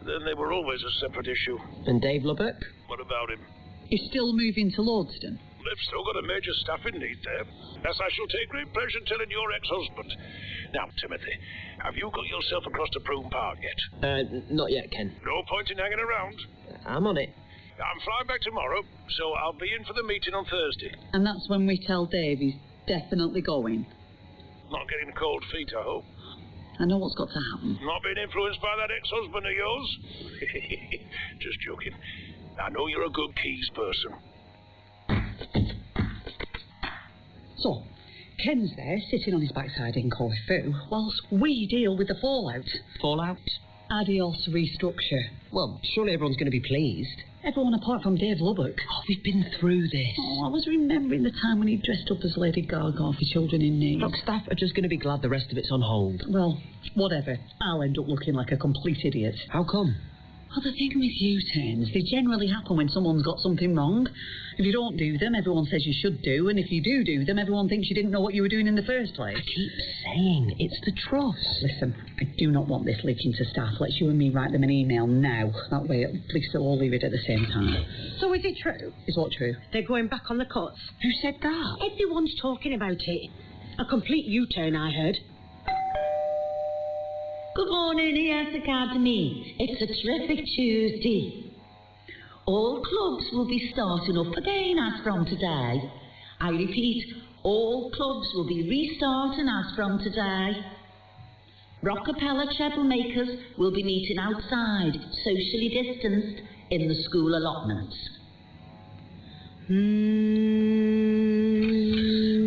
then they were always a separate issue. And Dave Lubbock? What about him? He's still moving to Lordston. They've still got a major staffing need there. As I shall take great pleasure in telling your ex-husband. Now, Timothy, have you got yourself across to Prune Park yet? Not yet, Ken. No point in hanging around. I'm on it. I'm flying back tomorrow, so I'll be in for the meeting on Thursday. And that's when we tell Dave he's definitely going. Not getting cold feet, I hope. I know what's got to happen. Not being influenced by that ex-husband of yours? Just joking. I know you're a good keys person. So, Ken's there, sitting on his backside in Corfu, whilst we deal with the fallout. Fallout? Adios restructure. Well, surely everyone's going to be pleased. Everyone apart from Dave Lubbock. Oh, we've been through this. Oh, I was remembering the time when he dressed up as Lady Gaga for children in need. Look, staff are just going to be glad the rest of it's on hold. Well, whatever. I'll end up looking like a complete idiot. How come? Well, the thing with U-turns, they generally happen when someone's got something wrong. If you don't do them, everyone says you should do, and if you do them, everyone thinks you didn't know what you were doing in the first place. I keep saying, it's the trust. Listen, I do not want this leaking to staff. Let's you and me write them an email now. That way, at least they'll all leave it at the same time. So is it true? Is what true? They're going back on the cuts. Who said that? Everyone's talking about it. A complete U-turn, I heard. Good morning, ES Academy. It's a terrific Tuesday. All clubs will be starting up again as from today. I repeat, all clubs will be restarting as from today. Rockapella treble-makers will be meeting outside, socially distanced, in the school allotments.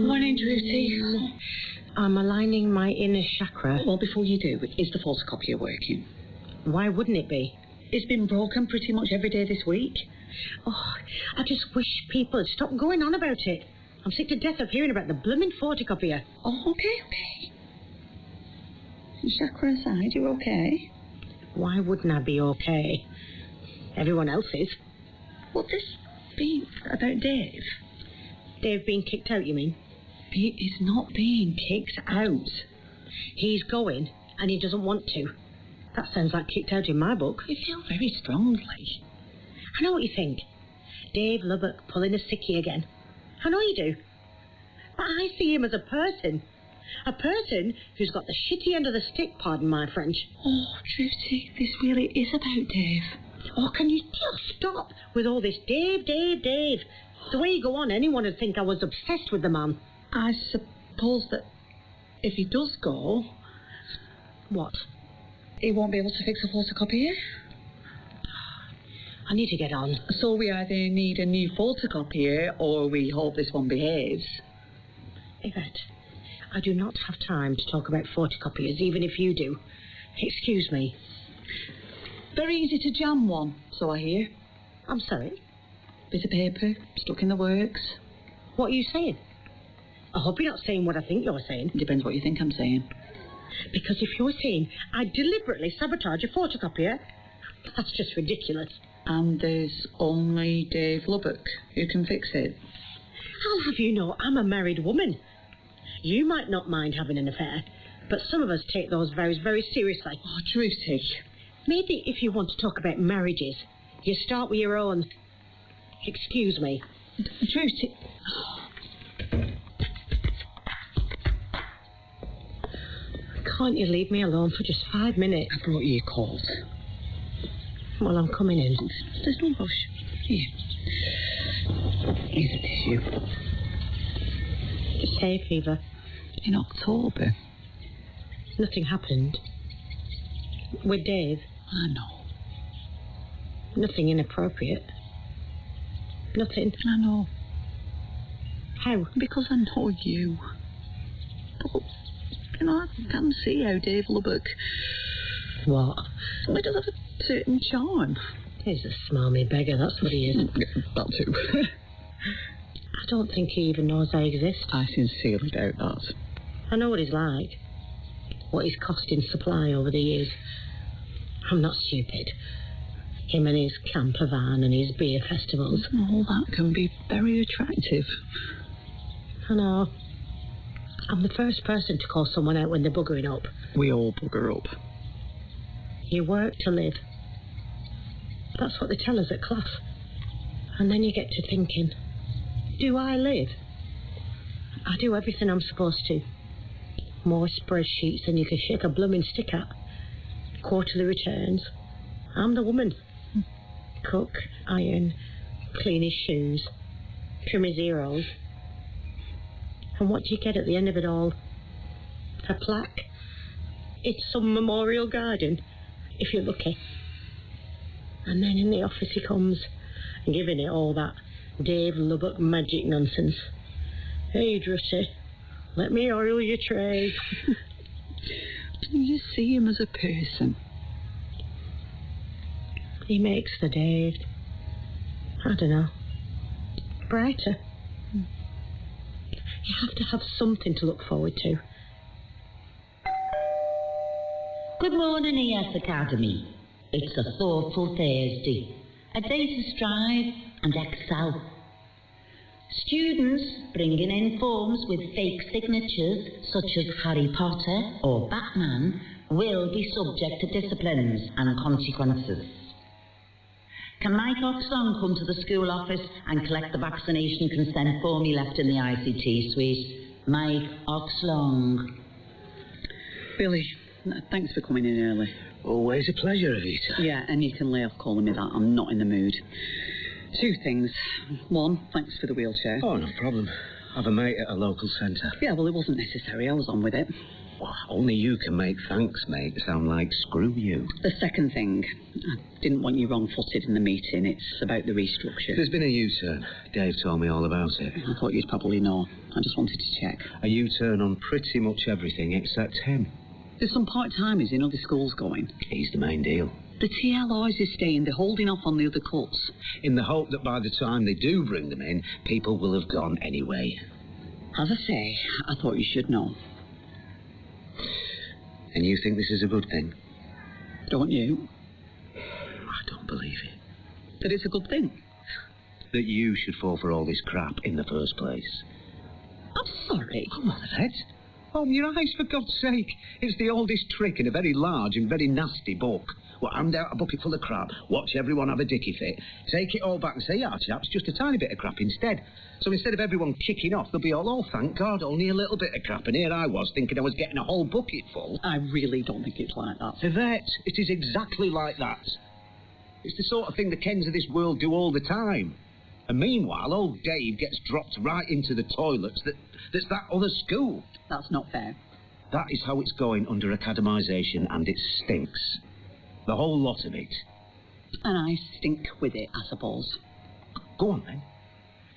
Morning, Druty. I'm aligning my inner chakra. Well, before you do, is the photocopier working? Why wouldn't it be? It's been broken pretty much every day this week. Oh, I just wish people would stop going on about it. I'm sick to death of hearing about the blooming photocopier. Oh, okay. Chakra aside, you okay? Why wouldn't I be okay? Everyone else is. Well, this be about Dave. Dave being kicked out, you mean? He is not being kicked out. He's going, and he doesn't want to. That sounds like kicked out in my book. You feel very strongly. I know what you think. Dave Lubbock pulling a sickie again. I know you do. But I see him as a person. A person who's got the shitty end of the stick, pardon my French. Oh, Trudy, this really is about Dave. Oh, can you just stop with all this Dave, Dave, Dave? The way you go on, anyone would think I was obsessed with the man. I suppose that if he does go... What? He won't be able to fix a photocopier? I need to get on. So we either need a new photocopier or we hope this one behaves. Yvette, I do not have time to talk about photocopiers, even if you do. Excuse me. Very easy to jam one, so I hear. I'm sorry? Bit of paper, stuck in the works. What are you saying? I hope you're not saying what I think you're saying. Depends what you think I'm saying. Because if you're saying I deliberately sabotage a photocopier, that's just ridiculous. And there's only Dave Lubbock who can fix it. I'll have you know I'm a married woman. You might not mind having an affair, but some of us take those vows very seriously. Oh, Trudy. Maybe if you want to talk about marriages, you start with your own. Excuse me. Trudy. Can't you leave me alone for just 5 minutes? I brought you your coat. Well, I'm coming in. There's no rush. Here. Here's a tissue. Just hay fever. In October. Nothing happened. With Dave. I know. Nothing inappropriate. Nothing. I know. How? Because I know you. But, you know, I can see how Dave Lubbock... What? He does have a certain charm. He's a smarmy beggar, that's what he is. That too. I don't think he even knows I exist. I sincerely doubt that. I know what he's like. What he's cost in supply over the years. I'm not stupid. Him and his camper van and his beer festivals. All that can be very attractive. I know. I'm the first person to call someone out when they're buggering up. We all bugger up. You work to live. That's what they tell us at class. And then you get to thinking, do I live? I do everything I'm supposed to. More spreadsheets than you can shake a blooming stick at. Quarterly returns. I'm the woman. Cook, iron, clean his shoes, trim his zeros. And what do you get at the end of it all? A plaque? It's some memorial garden, if you're lucky. And then in the office he comes, giving it all that Dave Lubbock magic nonsense. Hey, Drutty, let me oil your tray. You see him as a person. He makes the day, I don't know, brighter. You have to have something to look forward to. Good morning, ES Academy. It's a thoughtful Thursday, a day to strive and excel. Students bringing in forms with fake signatures, such as Harry Potter or Batman, will be subject to disciplines and consequences. Can Mike Oxlong come to the school office and collect the vaccination consent form he left in the ICT suite? Mike Oxlong. Billy, thanks for coming in early. Always a pleasure, Evita. Yeah, and you can lay off calling me that. I'm not in the mood. 2 things. 1, thanks for the wheelchair. Oh, no problem. I've a mate at a local centre. Yeah, well, it wasn't necessary. I was on with it. Well, only you can make thanks, mate, sound like screw you. The second thing, I didn't want you wrong-footed in the meeting. It's about the restructure. There's been a U-turn. Dave told me all about it. I thought you'd probably know. I just wanted to check. A U-turn on pretty much everything except him. There's some part-timers in other schools going. He's the main deal. The TLIs is staying. They're holding off on the other cuts. In the hope that by the time they do bring them in, people will have gone anyway. As I say, I thought you should know. And you think this is a good thing? Don't you? I don't believe it. That it's a good thing? That you should fall for all this crap in the first place. I'm sorry. Come on, Ed. Open your eyes, for God's sake. It's the oldest trick in a very large and very nasty book. Well, hand out a bucket full of crap, watch everyone have a dicky fit, take it all back and say, yeah, chaps, just a tiny bit of crap instead. So instead of everyone kicking off, they'll be all, oh, thank God, only a little bit of crap. And here I was thinking I was getting a whole bucket full. I really don't think it's like that. Yvette, it is exactly like that. It's the sort of thing the Kens of this world do all the time. And meanwhile, old Dave gets dropped right into the toilets that's that other school. That's not fair. That is how it's going under academisation, and it stinks. The whole lot of it. And I stink with it, I suppose. Go on, then.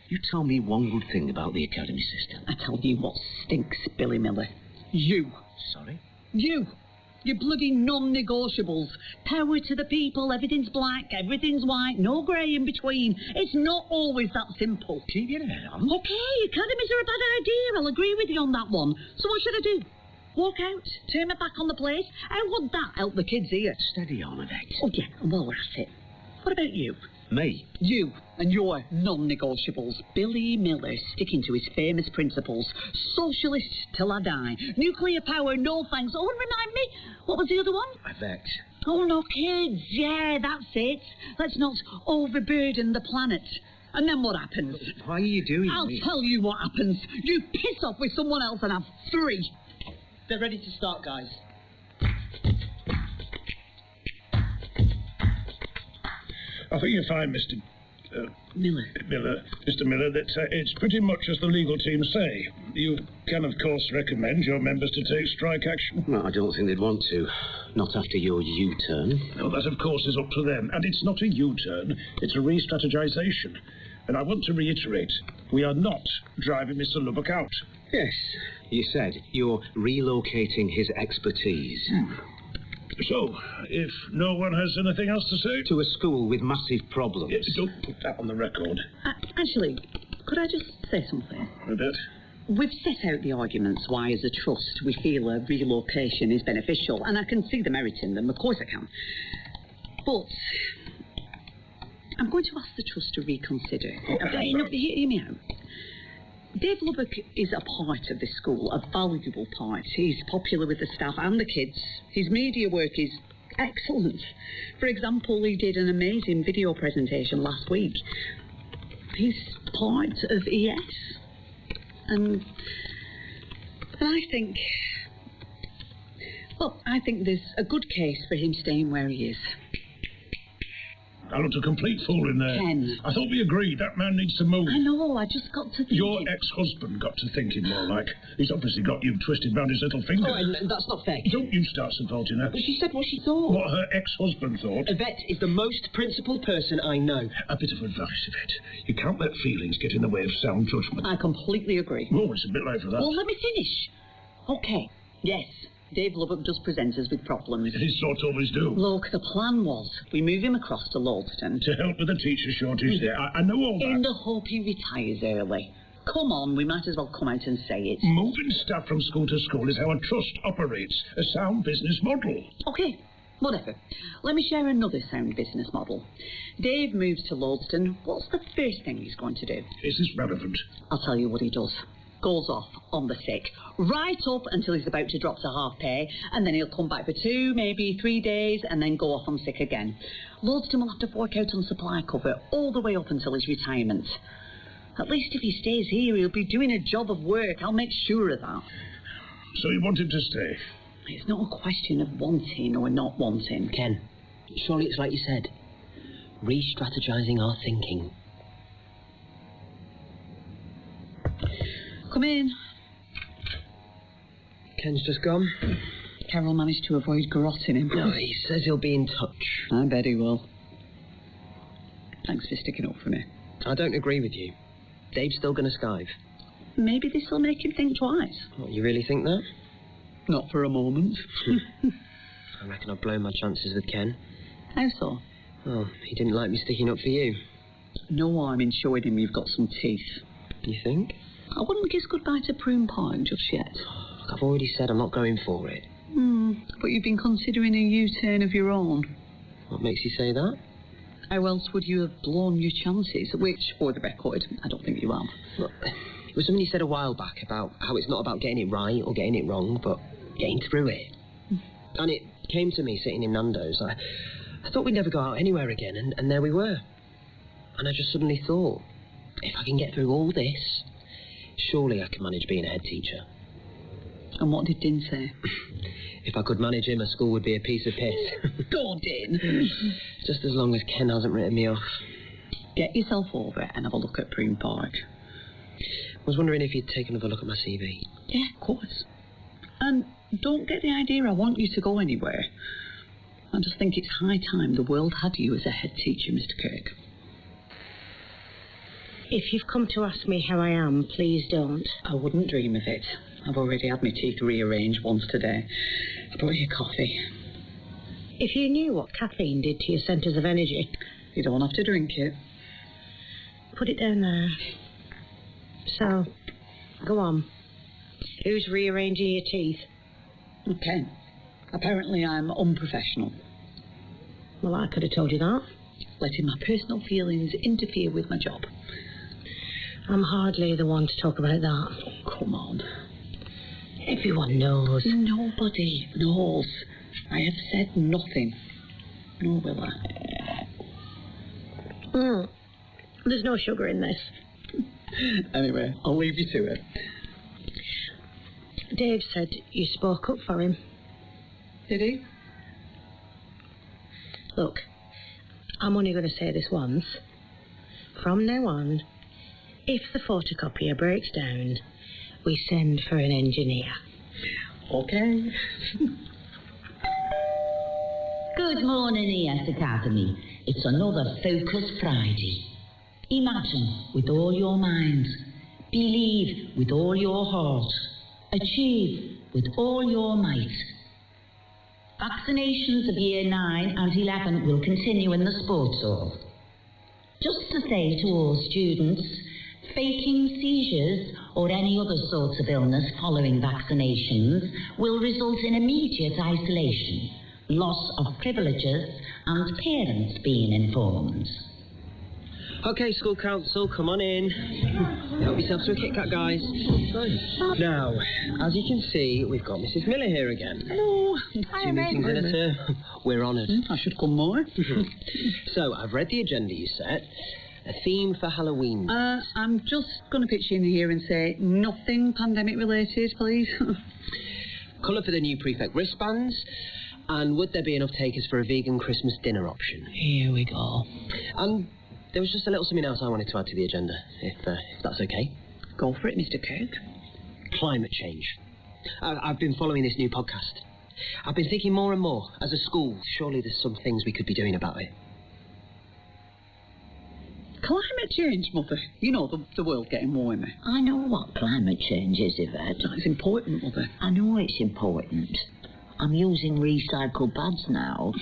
You tell me one good thing about the academy system. I tell you what stinks, Billy Miller. You. Sorry? You. Your bloody non-negotiables. Power to the people, everything's black, everything's white, no grey in between. It's not always that simple. Keep your head on. Okay, academies are a bad idea. I'll agree with you on that one. So what should I do? Walk out? Turn my back on the place? How would that help the kids here? Steady on, Yvette. Oh, yeah, well, we're at it. What about you? Me? You and your non-negotiables. Billy Miller sticking to his famous principles. Socialist till I die. Nuclear power, no thanks. Oh, and remind me, what was the other one? Yvette. Oh, no, kids. Yeah, that's it. Let's not overburden the planet. And then what happens? Why are you doing I'll this? tell you what happens. You piss off with someone else and have 3. They're ready to start, guys. I think you'll find, Mr. Miller, Mr. Miller, that it's pretty much as the legal team say. You can, of course, recommend your members to take strike action. Well, I don't think they'd want to. Not after your U-turn. Well, that, of course, is up to them. And it's not a U-turn, it's a re-strategization. And I want to reiterate, we are not driving Mr. Lubbock out. Yes, you said you're relocating his expertise. So, if no one has anything else to say... To a school with massive problems. Yes, don't put that on the record. Actually, could I just say something? A bit. We've set out the arguments why, as a trust, we feel a relocation is beneficial, and I can see the merit in them, of course I can. But I'm going to ask the trust to reconsider. Hear me out. Dave Lubbock is a part of this school, a valuable part. He's popular with the staff and the kids. His media work is excellent. For example, he did an amazing video presentation last week. He's part of ES. And I think... Well, I think there's a good case for him staying where he is. I looked a complete fool in there. Ken. I thought we agreed that man needs to move. I know, I just got to think. Your ex-husband got to thinking more like. He's obviously got you twisted round his little finger. Oh, and that's not fair. Don't you start supporting her. But she said what she thought. What her ex-husband thought. Yvette is the most principled person I know. A bit of advice, Yvette. You can't let feelings get in the way of sound judgment. I completely agree. Oh, it's a bit late for that. Well, let me finish. Okay, yes. Dave Lubbock does present us with problems. He sort of always do. Look, the plan was we move him across to Launceston. To help with the teacher shortage there. I know all that. In the hope he retires early. Come on, we might as well come out and say it. Moving staff from school to school is how a trust operates. A sound business model. Okay, whatever. Let me share another sound business model. Dave moves to Launceston. What's the first thing he's going to do? Is this relevant? I'll tell you what he does. Goes off on the sick, right up until he's about to drop to half pay, and then he'll come back for 2, maybe 3 days, and then go off on sick again. Launceston will have to fork out on supply cover all the way up until his retirement. At least if he stays here, he'll be doing a job of work. I'll make sure of that. So you want him to stay? It's not a question of wanting or not wanting. Ken, surely it's like you said. Re-strategizing our thinking. Come in. Ken's just gone. Carol managed to avoid garrotting him. No, he says he'll be in touch. I bet he will. Thanks for sticking up for me. I don't agree with you. Dave's still going to skive. Maybe this will make him think twice. What, you really think that? Not for a moment. I reckon I've blown my chances with Ken. How so? Oh, he didn't like me sticking up for you. No harm in showing him you've got some teeth. You think? I wouldn't kiss goodbye to Prune Pie just yet. Look, I've already said I'm not going for it. But you've been considering a U-turn of your own. What makes you say that? How else would you have blown your chances? Which, for the record, I don't think you have. Look, it was something you said a while back about how it's not about getting it right or getting it wrong, but getting through it. And it came to me sitting in Nando's. I thought we'd never go out anywhere again, and there we were. And I just suddenly thought, if I can get through all this, surely I can manage being a head teacher. And what did Din say? If I could manage him, a school would be a piece of piss. Go on, Din. Just as long as Ken hasn't written me off. Get yourself over and have a look at Prune Park. I was wondering if you'd take another look at my CV. Yeah, of course. And don't get the idea I want you to go anywhere. I just think it's high time the world had you as a head teacher, Mr. Kirk. If you've come to ask me how I am, please don't. I wouldn't dream of it. I've already had my teeth rearranged once today. I brought you coffee. If you knew what caffeine did to your centres of energy... You don't have to drink it. Put it down there. So, go on. Who's rearranging your teeth? Okay. Apparently I'm unprofessional. Well, I could have told you that. Letting my personal feelings interfere with my job. I'm hardly the one to talk about that. Come on. Everyone knows. Nobody knows. I have said nothing. Nor will I. There's no sugar in this. Anyway, I'll leave you to it. Dave said you spoke up for him. Did he? Look, I'm only going to say this once. From now on, if the photocopier breaks down, we send for an engineer. Okay. Good morning, ES Academy. It's another Focus Friday. Imagine with all your mind. Believe with all your heart. Achieve with all your might. Vaccinations of Year 9 and 11 will continue in the sports hall. Just to say to all students, faking seizures or any other sorts of illness following vaccinations will result in immediate isolation, loss of privileges, and parents being informed. OK, school council, come on in. Help yourselves to a Kit Kat, guys. Now, as you can see, we've got Mrs. Miller here again. Hello. 2 meetings in a term. We're honoured. I should come more. So, I've read the agenda you set. A theme for Halloween. I'm just going to pitch in here and say nothing pandemic related, please. Colour for the new prefect wristbands. And would there be enough takers for a vegan Christmas dinner option? Here we go. And there was just a little something else I wanted to add to the agenda, if that's okay. Go for it, Mr. Kirk. Climate change. I've been following this new podcast. I've been thinking more and more, as a school, surely there's some things we could be doing about it. Climate change, Mother. You know, the world getting warmer. I know what climate change is, Yvette. It's important, Mother. I know it's important. I'm using recycled pads now.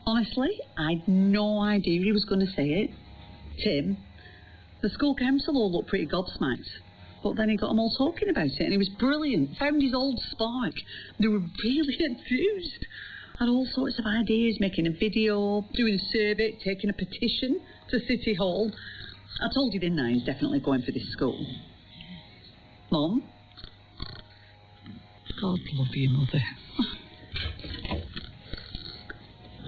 Honestly, I'd no idea he was going to say it. Tim, the school council all looked pretty gobsmacked. But then he got them all talking about it, and he was brilliant. Found his old spark. They were really enthused. Had all sorts of ideas, making a video, doing a survey, taking a petition to City Hall. I told you, didn't I? He's definitely going for this school. Mum? God love you, Mother.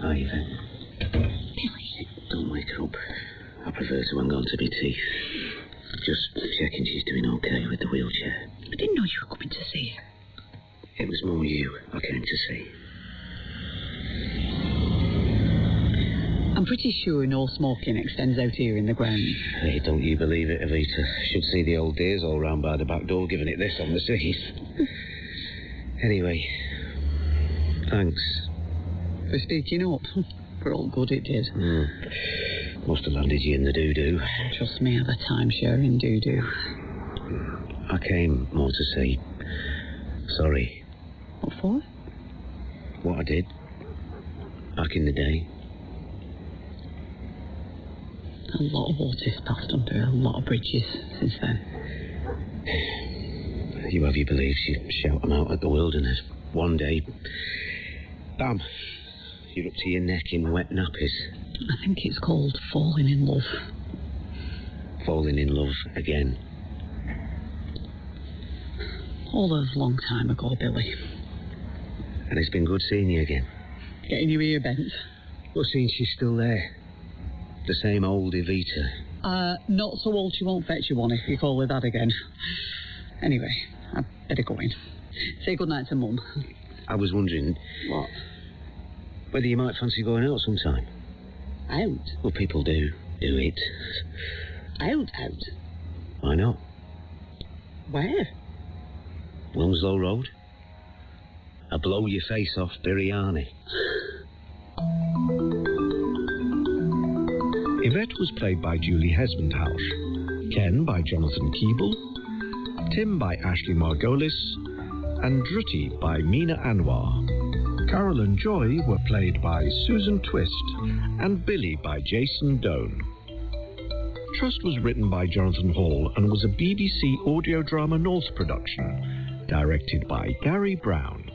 Hi, Yvette. Billy. Don't wake her up. I prefer to hang on to my teeth. Just checking she's doing okay with the wheelchair. I didn't know you were coming to see her. It was more you I came to see. I'm pretty sure no smoking extends out here in the ground. Hey, don't you believe it, Evita? Should see the old dears all round by the back door giving it this on the seas. Anyway, thanks. For speaking up. For all good it did. Must have landed you in the doo-doo. Trust me, I have a timeshare in doo-doo. I came more to say sorry. What for? What I did back in the day. A lot of water's passed under a lot of bridges since then. You have your beliefs, you shout them out at the world, and there's one day, bam, you're up to your neck in wet nappies. I think it's called falling in love. Falling in love again. All a long time ago, Billy. And it's been good seeing you again. Getting your ear bent. What seems she's still there? The same old Evita. Not so old she won't fetch you one if you call her that again. Anyway, I'd better go in. Say goodnight to Mum. I was wondering... What? Whether you might fancy going out sometime. Out? Well, people do it. Out? Why not? Where? Wilmslow Road. A blow-your-face-off biryani. Yvette was played by Julie Hesmondhalgh, Ken by Jonathan Keeble, Tim by Ashley Margolis, and Drutti by Mina Anwar. Carol and Joy were played by Susan Twist, and Billy by Jason Doan. Trust was written by Jonathan Hall and was a BBC audio drama North production, directed by Gary Brown.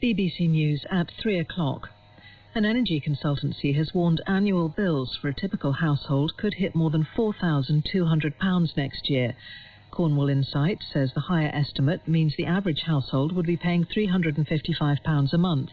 BBC News at 3 o'clock. An energy consultancy has warned annual bills for a typical household could hit more than £4,200 next year. Cornwall Insight says the higher estimate means the average household would be paying £355 a month.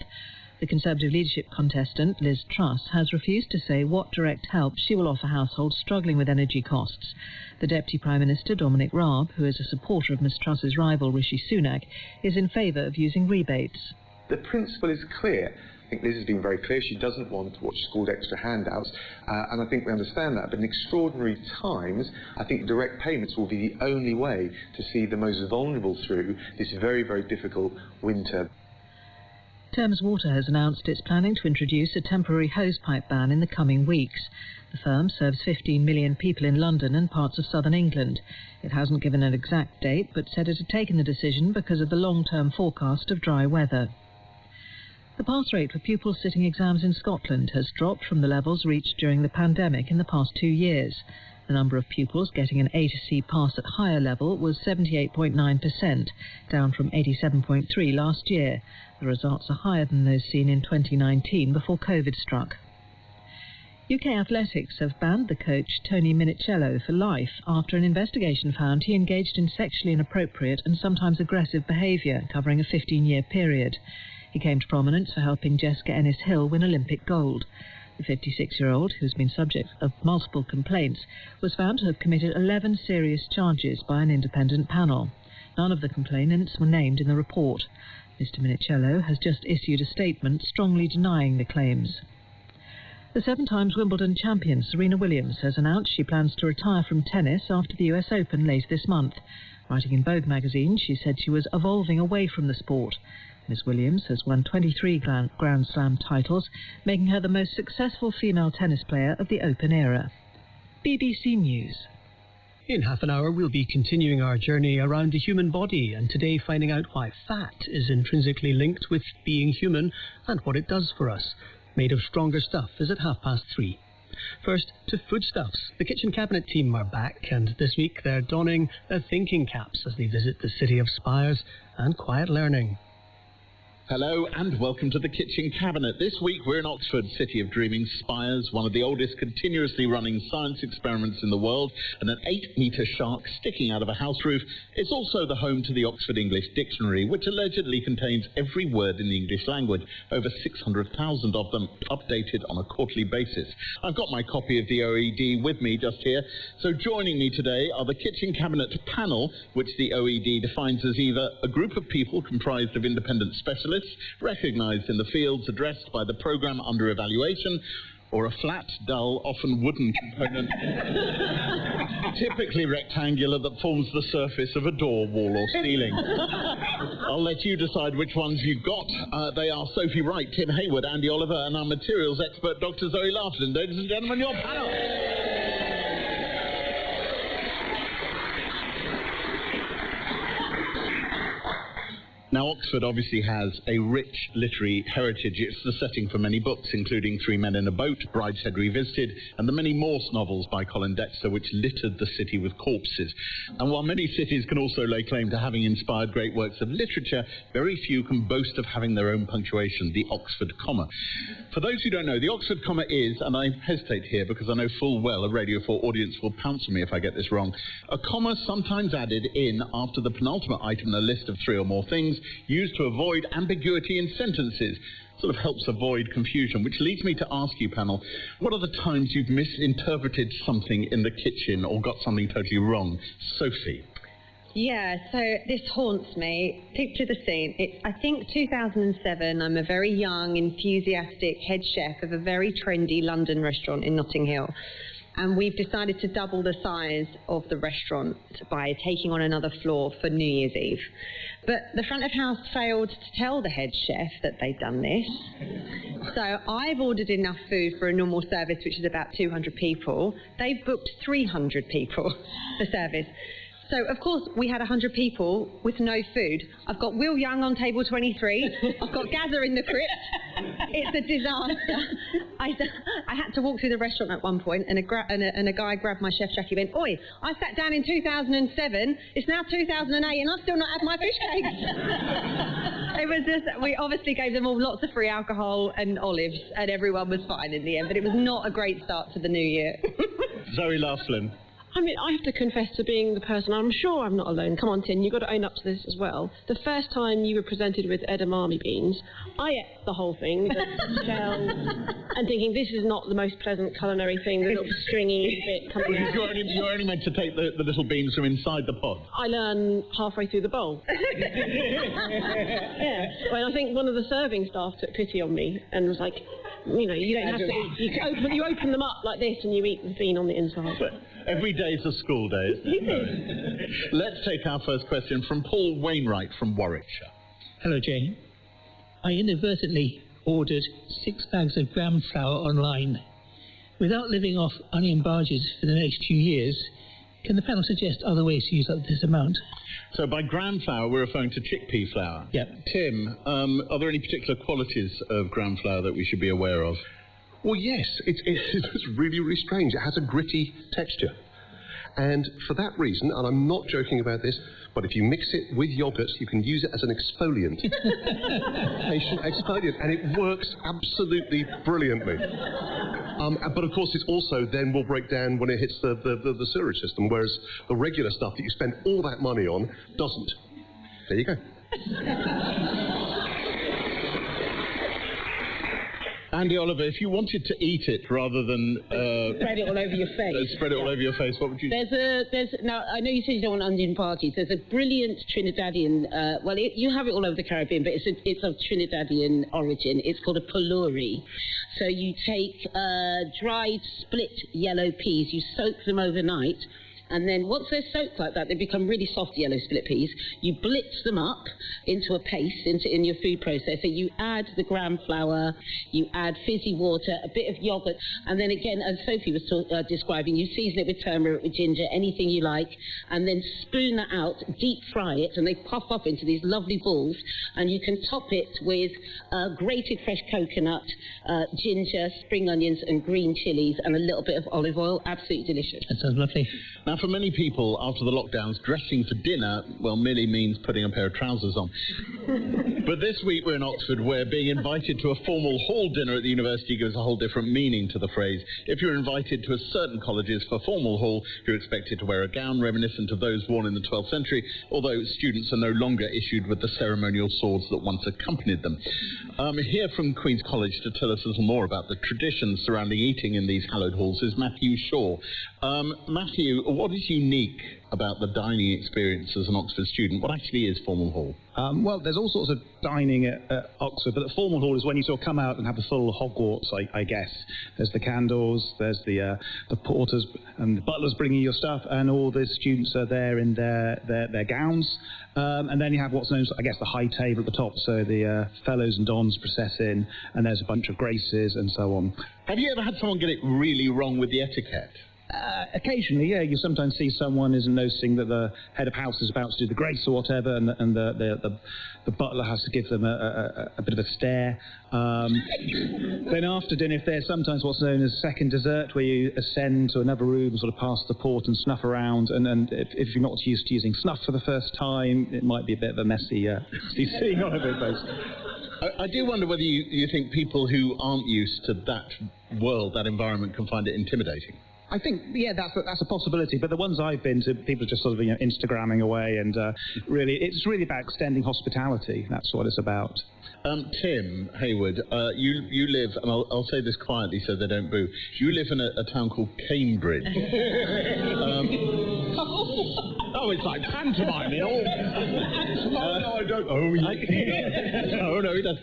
The Conservative leadership contestant, Liz Truss, has refused to say what direct help she will offer households struggling with energy costs. The Deputy Prime Minister, Dominic Raab, who is a supporter of Ms Truss's rival, Rishi Sunak, is in favour of using rebates. The principle is clear. I think Liz has been very clear. She doesn't want what's called extra handouts, and I think we understand that. But in extraordinary times, I think direct payments will be the only way to see the most vulnerable through this very, very difficult winter. Thames Water has announced it's planning to introduce a temporary hosepipe ban in the coming weeks. The firm serves 15 million people in London and parts of southern England. It hasn't given an exact date, but said it had taken the decision because of the long-term forecast of dry weather. The pass rate for pupils sitting exams in Scotland has dropped from the levels reached during the pandemic in the past 2 years. The number of pupils getting an A to C pass at higher level was 78.9%, down from 87.3% last year. The results are higher than those seen in 2019 before COVID struck. UK Athletics have banned the coach Tony Minicello for life after an investigation found he engaged in sexually inappropriate and sometimes aggressive behaviour covering a 15-year period. He came to prominence for helping Jessica Ennis-Hill win Olympic gold. The 56-year-old, who's been subject of multiple complaints, was found to have committed 11 serious charges by an independent panel. None of the complainants were named in the report. Mr Minicello has just issued a statement strongly denying the claims. The 7-times Wimbledon champion Serena Williams has announced she plans to retire from tennis after the US Open later this month. Writing in Vogue magazine, she said she was evolving away from the sport. Ms Williams has won 23 Grand Slam titles, making her the most successful female tennis player of the Open era. BBC News. In half an hour, we'll be continuing our journey around the human body, and today finding out why fat is intrinsically linked with being human and what it does for us. Made of Stronger Stuff is at 3:30. First, to foodstuffs. The kitchen cabinet team are back, and this week they're donning their thinking caps as they visit the city of spires and quiet learning. Hello and welcome to the Kitchen Cabinet. This week we're in Oxford, City of Dreaming Spires, one of the oldest continuously running science experiments in the world, and an 8-metre shark sticking out of a house roof. It's also the home to the Oxford English Dictionary, which allegedly contains every word in the English language, over 600,000 of them, updated on a quarterly basis. I've got my copy of the OED with me just here, so joining me today are the Kitchen Cabinet panel, which the OED defines as either a group of people comprised of independent specialists, recognised in the fields addressed by the programme under evaluation, or a flat, dull, often wooden component, typically rectangular, that forms the surface of a door, wall or ceiling. I'll let you decide which ones you've got. They are Sophie Wright, Tim Hayward, Andy Oliver, and our materials expert, Dr. Zoe Laughton. Ladies and gentlemen, your panel. Now, Oxford obviously has a rich literary heritage. It's the setting for many books, including Three Men in a Boat, Brideshead Revisited, and the many Morse novels by Colin Dexter, which littered the city with corpses. And while many cities can also lay claim to having inspired great works of literature, very few can boast of having their own punctuation, the Oxford comma. For those who don't know, the Oxford comma is, and I hesitate here because I know full well a Radio 4 audience will pounce on me if I get this wrong, a comma sometimes added in after the penultimate item in a list of 3 or more things, used to avoid ambiguity in sentences. Sort of helps avoid confusion, which leads me to ask you, panel, what are the times you've misinterpreted something in the kitchen or got something totally wrong? Sophie? Yeah, so this haunts me. Picture the scene. It's, I think, 2007. I'm a very young, enthusiastic head chef of a very trendy London restaurant in Notting Hill. And we've decided to double the size of the restaurant by taking on another floor for New Year's Eve. But the front of house failed to tell the head chef that they'd done this. So I've ordered enough food for a normal service, which is about 200 people. They've booked 300 people for service. So, of course, we had 100 people with no food. I've got Will Young on table 23. I've got Gather in the crypt. It's a disaster. I had to walk through the restaurant at one point, and a guy grabbed my chef jacket and went, "Oi, I sat down in 2007. It's now 2008, and I've still not had my fish cakes." It was just, we obviously gave them all lots of free alcohol and olives, and everyone was fine in the end. But it was not a great start to the new year. Zoe Laughlin. I mean, I have to confess to being the person, I'm sure I'm not alone. Come on, Tin, you've got to own up to this as well. The first time you were presented with edamame beans, I ate the whole thing, the shell, and thinking this is not the most pleasant culinary thing, the little stringy bit coming out. You're only meant to take the little beans from inside the pod. I learn halfway through the bowl. Yeah. Well, I think one of the serving staff took pity on me and was like, you know, you don't have to, you open them up like this and you eat the bean on the inside. But every day is a school day, isn't it? Let's take our first question from Paul Wainwright from Warwickshire. Hello, Jane. I inadvertently ordered 6 bags of gram flour online. Without living off onion barges for the next few years, can the panel suggest other ways to use up this amount? So by gram flour, we're referring to chickpea flour. Yeah. Tim, are there any particular qualities of gram flour that we should be aware of? Well, yes. It's really, really strange. It has a gritty texture. And for that reason, and I'm not joking about this, but if you mix it with yogurt, you can use it as an exfoliant. Patient exfoliant, and it works absolutely brilliantly. But of course, it also then will break down when it hits the sewerage system, whereas the regular stuff that you spend all that money on doesn't. There you go. Andy Oliver, if you wanted to eat it rather than spread it all over your face. Spread it all over your face, what would you? Now I know you said you don't want onion parties. There's a brilliant Trinidadian. You have it all over the Caribbean, but it's of Trinidadian origin. It's called a puluri. So you take dried split yellow peas, you soak them overnight. And then once they're soaked like that, they become really soft yellow split peas. You blitz them up into a paste in your food processor. You add the gram flour, you add fizzy water, a bit of yogurt, and then again, as Sophie was describing, you season it with turmeric, with ginger, anything you like, and then spoon that out, deep fry it, and they puff up into these lovely balls, and you can top it with grated fresh coconut, ginger, spring onions, and green chilies, and a little bit of olive oil. Absolutely delicious. That sounds lovely. Now, for many people, after the lockdowns, dressing for dinner, well, merely means putting a pair of trousers on. But this week we're in Oxford, where being invited to a formal hall dinner at the university gives a whole different meaning to the phrase. If you're invited to a certain colleges for formal hall, you're expected to wear a gown reminiscent of those worn in the 12th century, although students are no longer issued with the ceremonial swords that once accompanied them. Here from Queen's College to tell us a little more about the traditions surrounding eating in these hallowed halls is Matthew Shaw. Matthew, what is unique about the dining experience as an Oxford student? What actually is formal hall? Well, there's all sorts of dining at Oxford, but the formal hall is when you sort of come out and have the full Hogwarts, I guess. There's the candles, there's the porters and the butlers bringing your stuff, and all the students are there in their gowns. And then you have what's known as, I guess, the high table at the top, so the fellows and dons process in, and there's a bunch of graces and so on. Have you ever had someone get it really wrong with the etiquette? Occasionally, yeah, you sometimes see someone isn't noticing that the head of house is about to do the grace or whatever, and the butler has to give them a bit of a stare. Then after dinner, if there's sometimes what's known as second dessert, where you ascend to another room, sort of past the port and snuff around, and if you're not used to using snuff for the first time, it might be a bit of a messy seeing on everybody's face. I do wonder whether you think people who aren't used to that world, that environment, can find it intimidating. I think, yeah, that's a possibility. But the ones I've been to, people are just sort of Instagramming away, and it's really about extending hospitality. That's what it's about. Tim Hayward, you live, and I'll say this quietly so they don't boo. You live in a town called Cambridge. Oh, it's like pantomime, you know. Oh, no, I don't. Oh, oh, no, he does.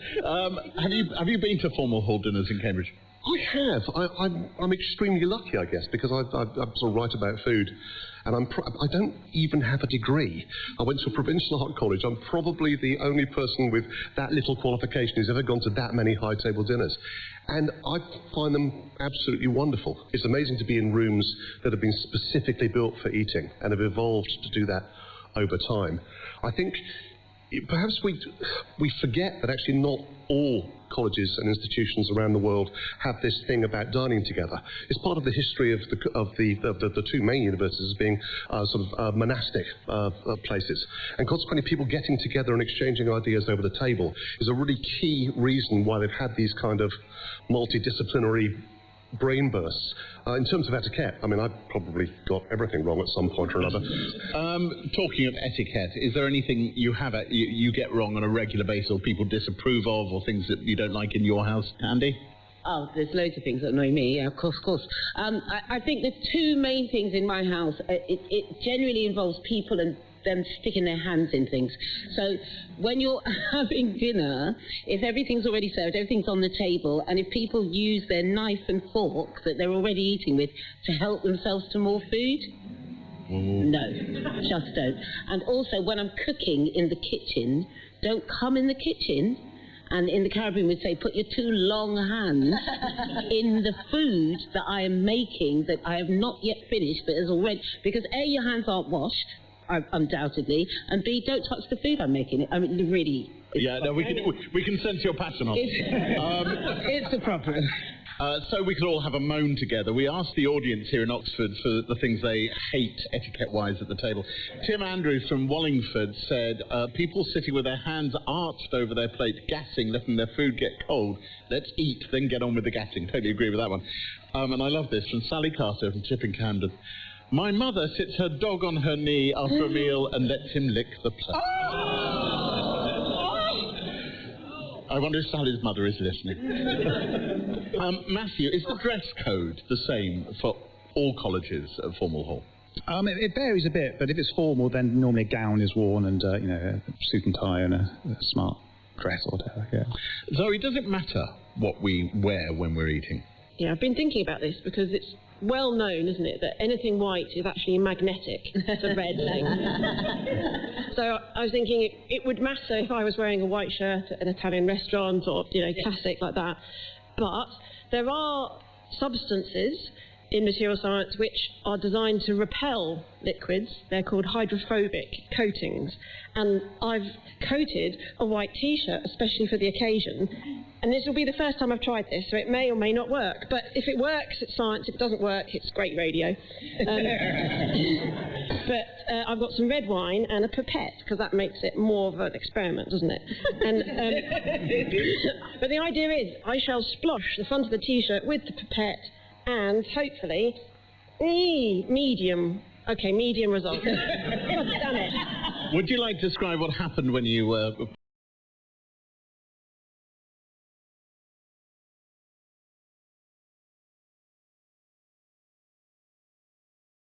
Have you been to formal hall dinners in Cambridge? I have. I'm extremely lucky, I guess, because I sort of write about food, and I don't even have a degree. I went to a provincial art college. I'm probably the only person with that little qualification who's ever gone to that many high-table dinners. And I find them absolutely wonderful. It's amazing to be in rooms that have been specifically built for eating and have evolved to do that over time. I think perhaps we forget that actually not all colleges and institutions around the world have this thing about dining together. It's part of the history of the two main universities being monastic places. And consequently, people getting together and exchanging ideas over the table is a really key reason why they've had these kind of multidisciplinary brain bursts. In terms of etiquette, I mean, I've probably got everything wrong at some point or another. Talking of etiquette, is there anything you get wrong on a regular basis, or people disapprove of, or things that you don't like in your house, Andy? Oh, there's loads of things that annoy me, yeah, of course. I think the two main things in my house, it generally involves people and them sticking their hands in things. So when you're having dinner, if everything's already served, everything's on the table, and if people use their knife and fork that they're already eating with to help themselves to more food, no, just don't. And also, when I'm cooking in the kitchen, don't come in the kitchen. And in the Caribbean, we'd say, put your two long hands in the food that I am making that I have not yet finished, but is already... Because A, your hands aren't washed, undoubtedly, and B, don't touch the food I'm making. I mean, really... Yeah, no, we can sense your passion on it. It's a problem. So we could all have a moan together. We asked the audience here in Oxford for the things they hate etiquette-wise at the table. Tim Andrews from Wallingford said, people sitting with their hands arched over their plate, gassing, letting their food get cold. Let's eat, then get on with the gassing. Totally agree with that one. And I love this from Sally Carter from Chipping Camden. My mother sits her dog on her knee after a meal and lets him lick the plate. I wonder if Sally's mother is listening. Matthew, is the dress code the same for all colleges at Formal Hall? It varies a bit, but if it's formal, then normally a gown is worn and a suit and tie and a smart dress or whatever. Yeah. Zoe, does it matter what we wear when we're eating? Yeah, I've been thinking about this because it's well known, isn't it, that anything white is actually magnetic to red things. So I was thinking it would matter if I was wearing a white shirt at an Italian restaurant or, classic like that. But there are substances in material science which are designed to repel liquids. They're called hydrophobic coatings. And I've coated a white T-shirt, especially for the occasion. And this will be the first time I've tried this, so it may or may not work. But if it works, it's science. If it doesn't work, it's great radio. But I've got some red wine and a pipette, because that makes it more of an experiment, doesn't it? And but the idea is I shall splosh the front of the T-shirt with the pipette and hopefully, medium. Okay, medium result. God damn it. Would you like to describe what happened when you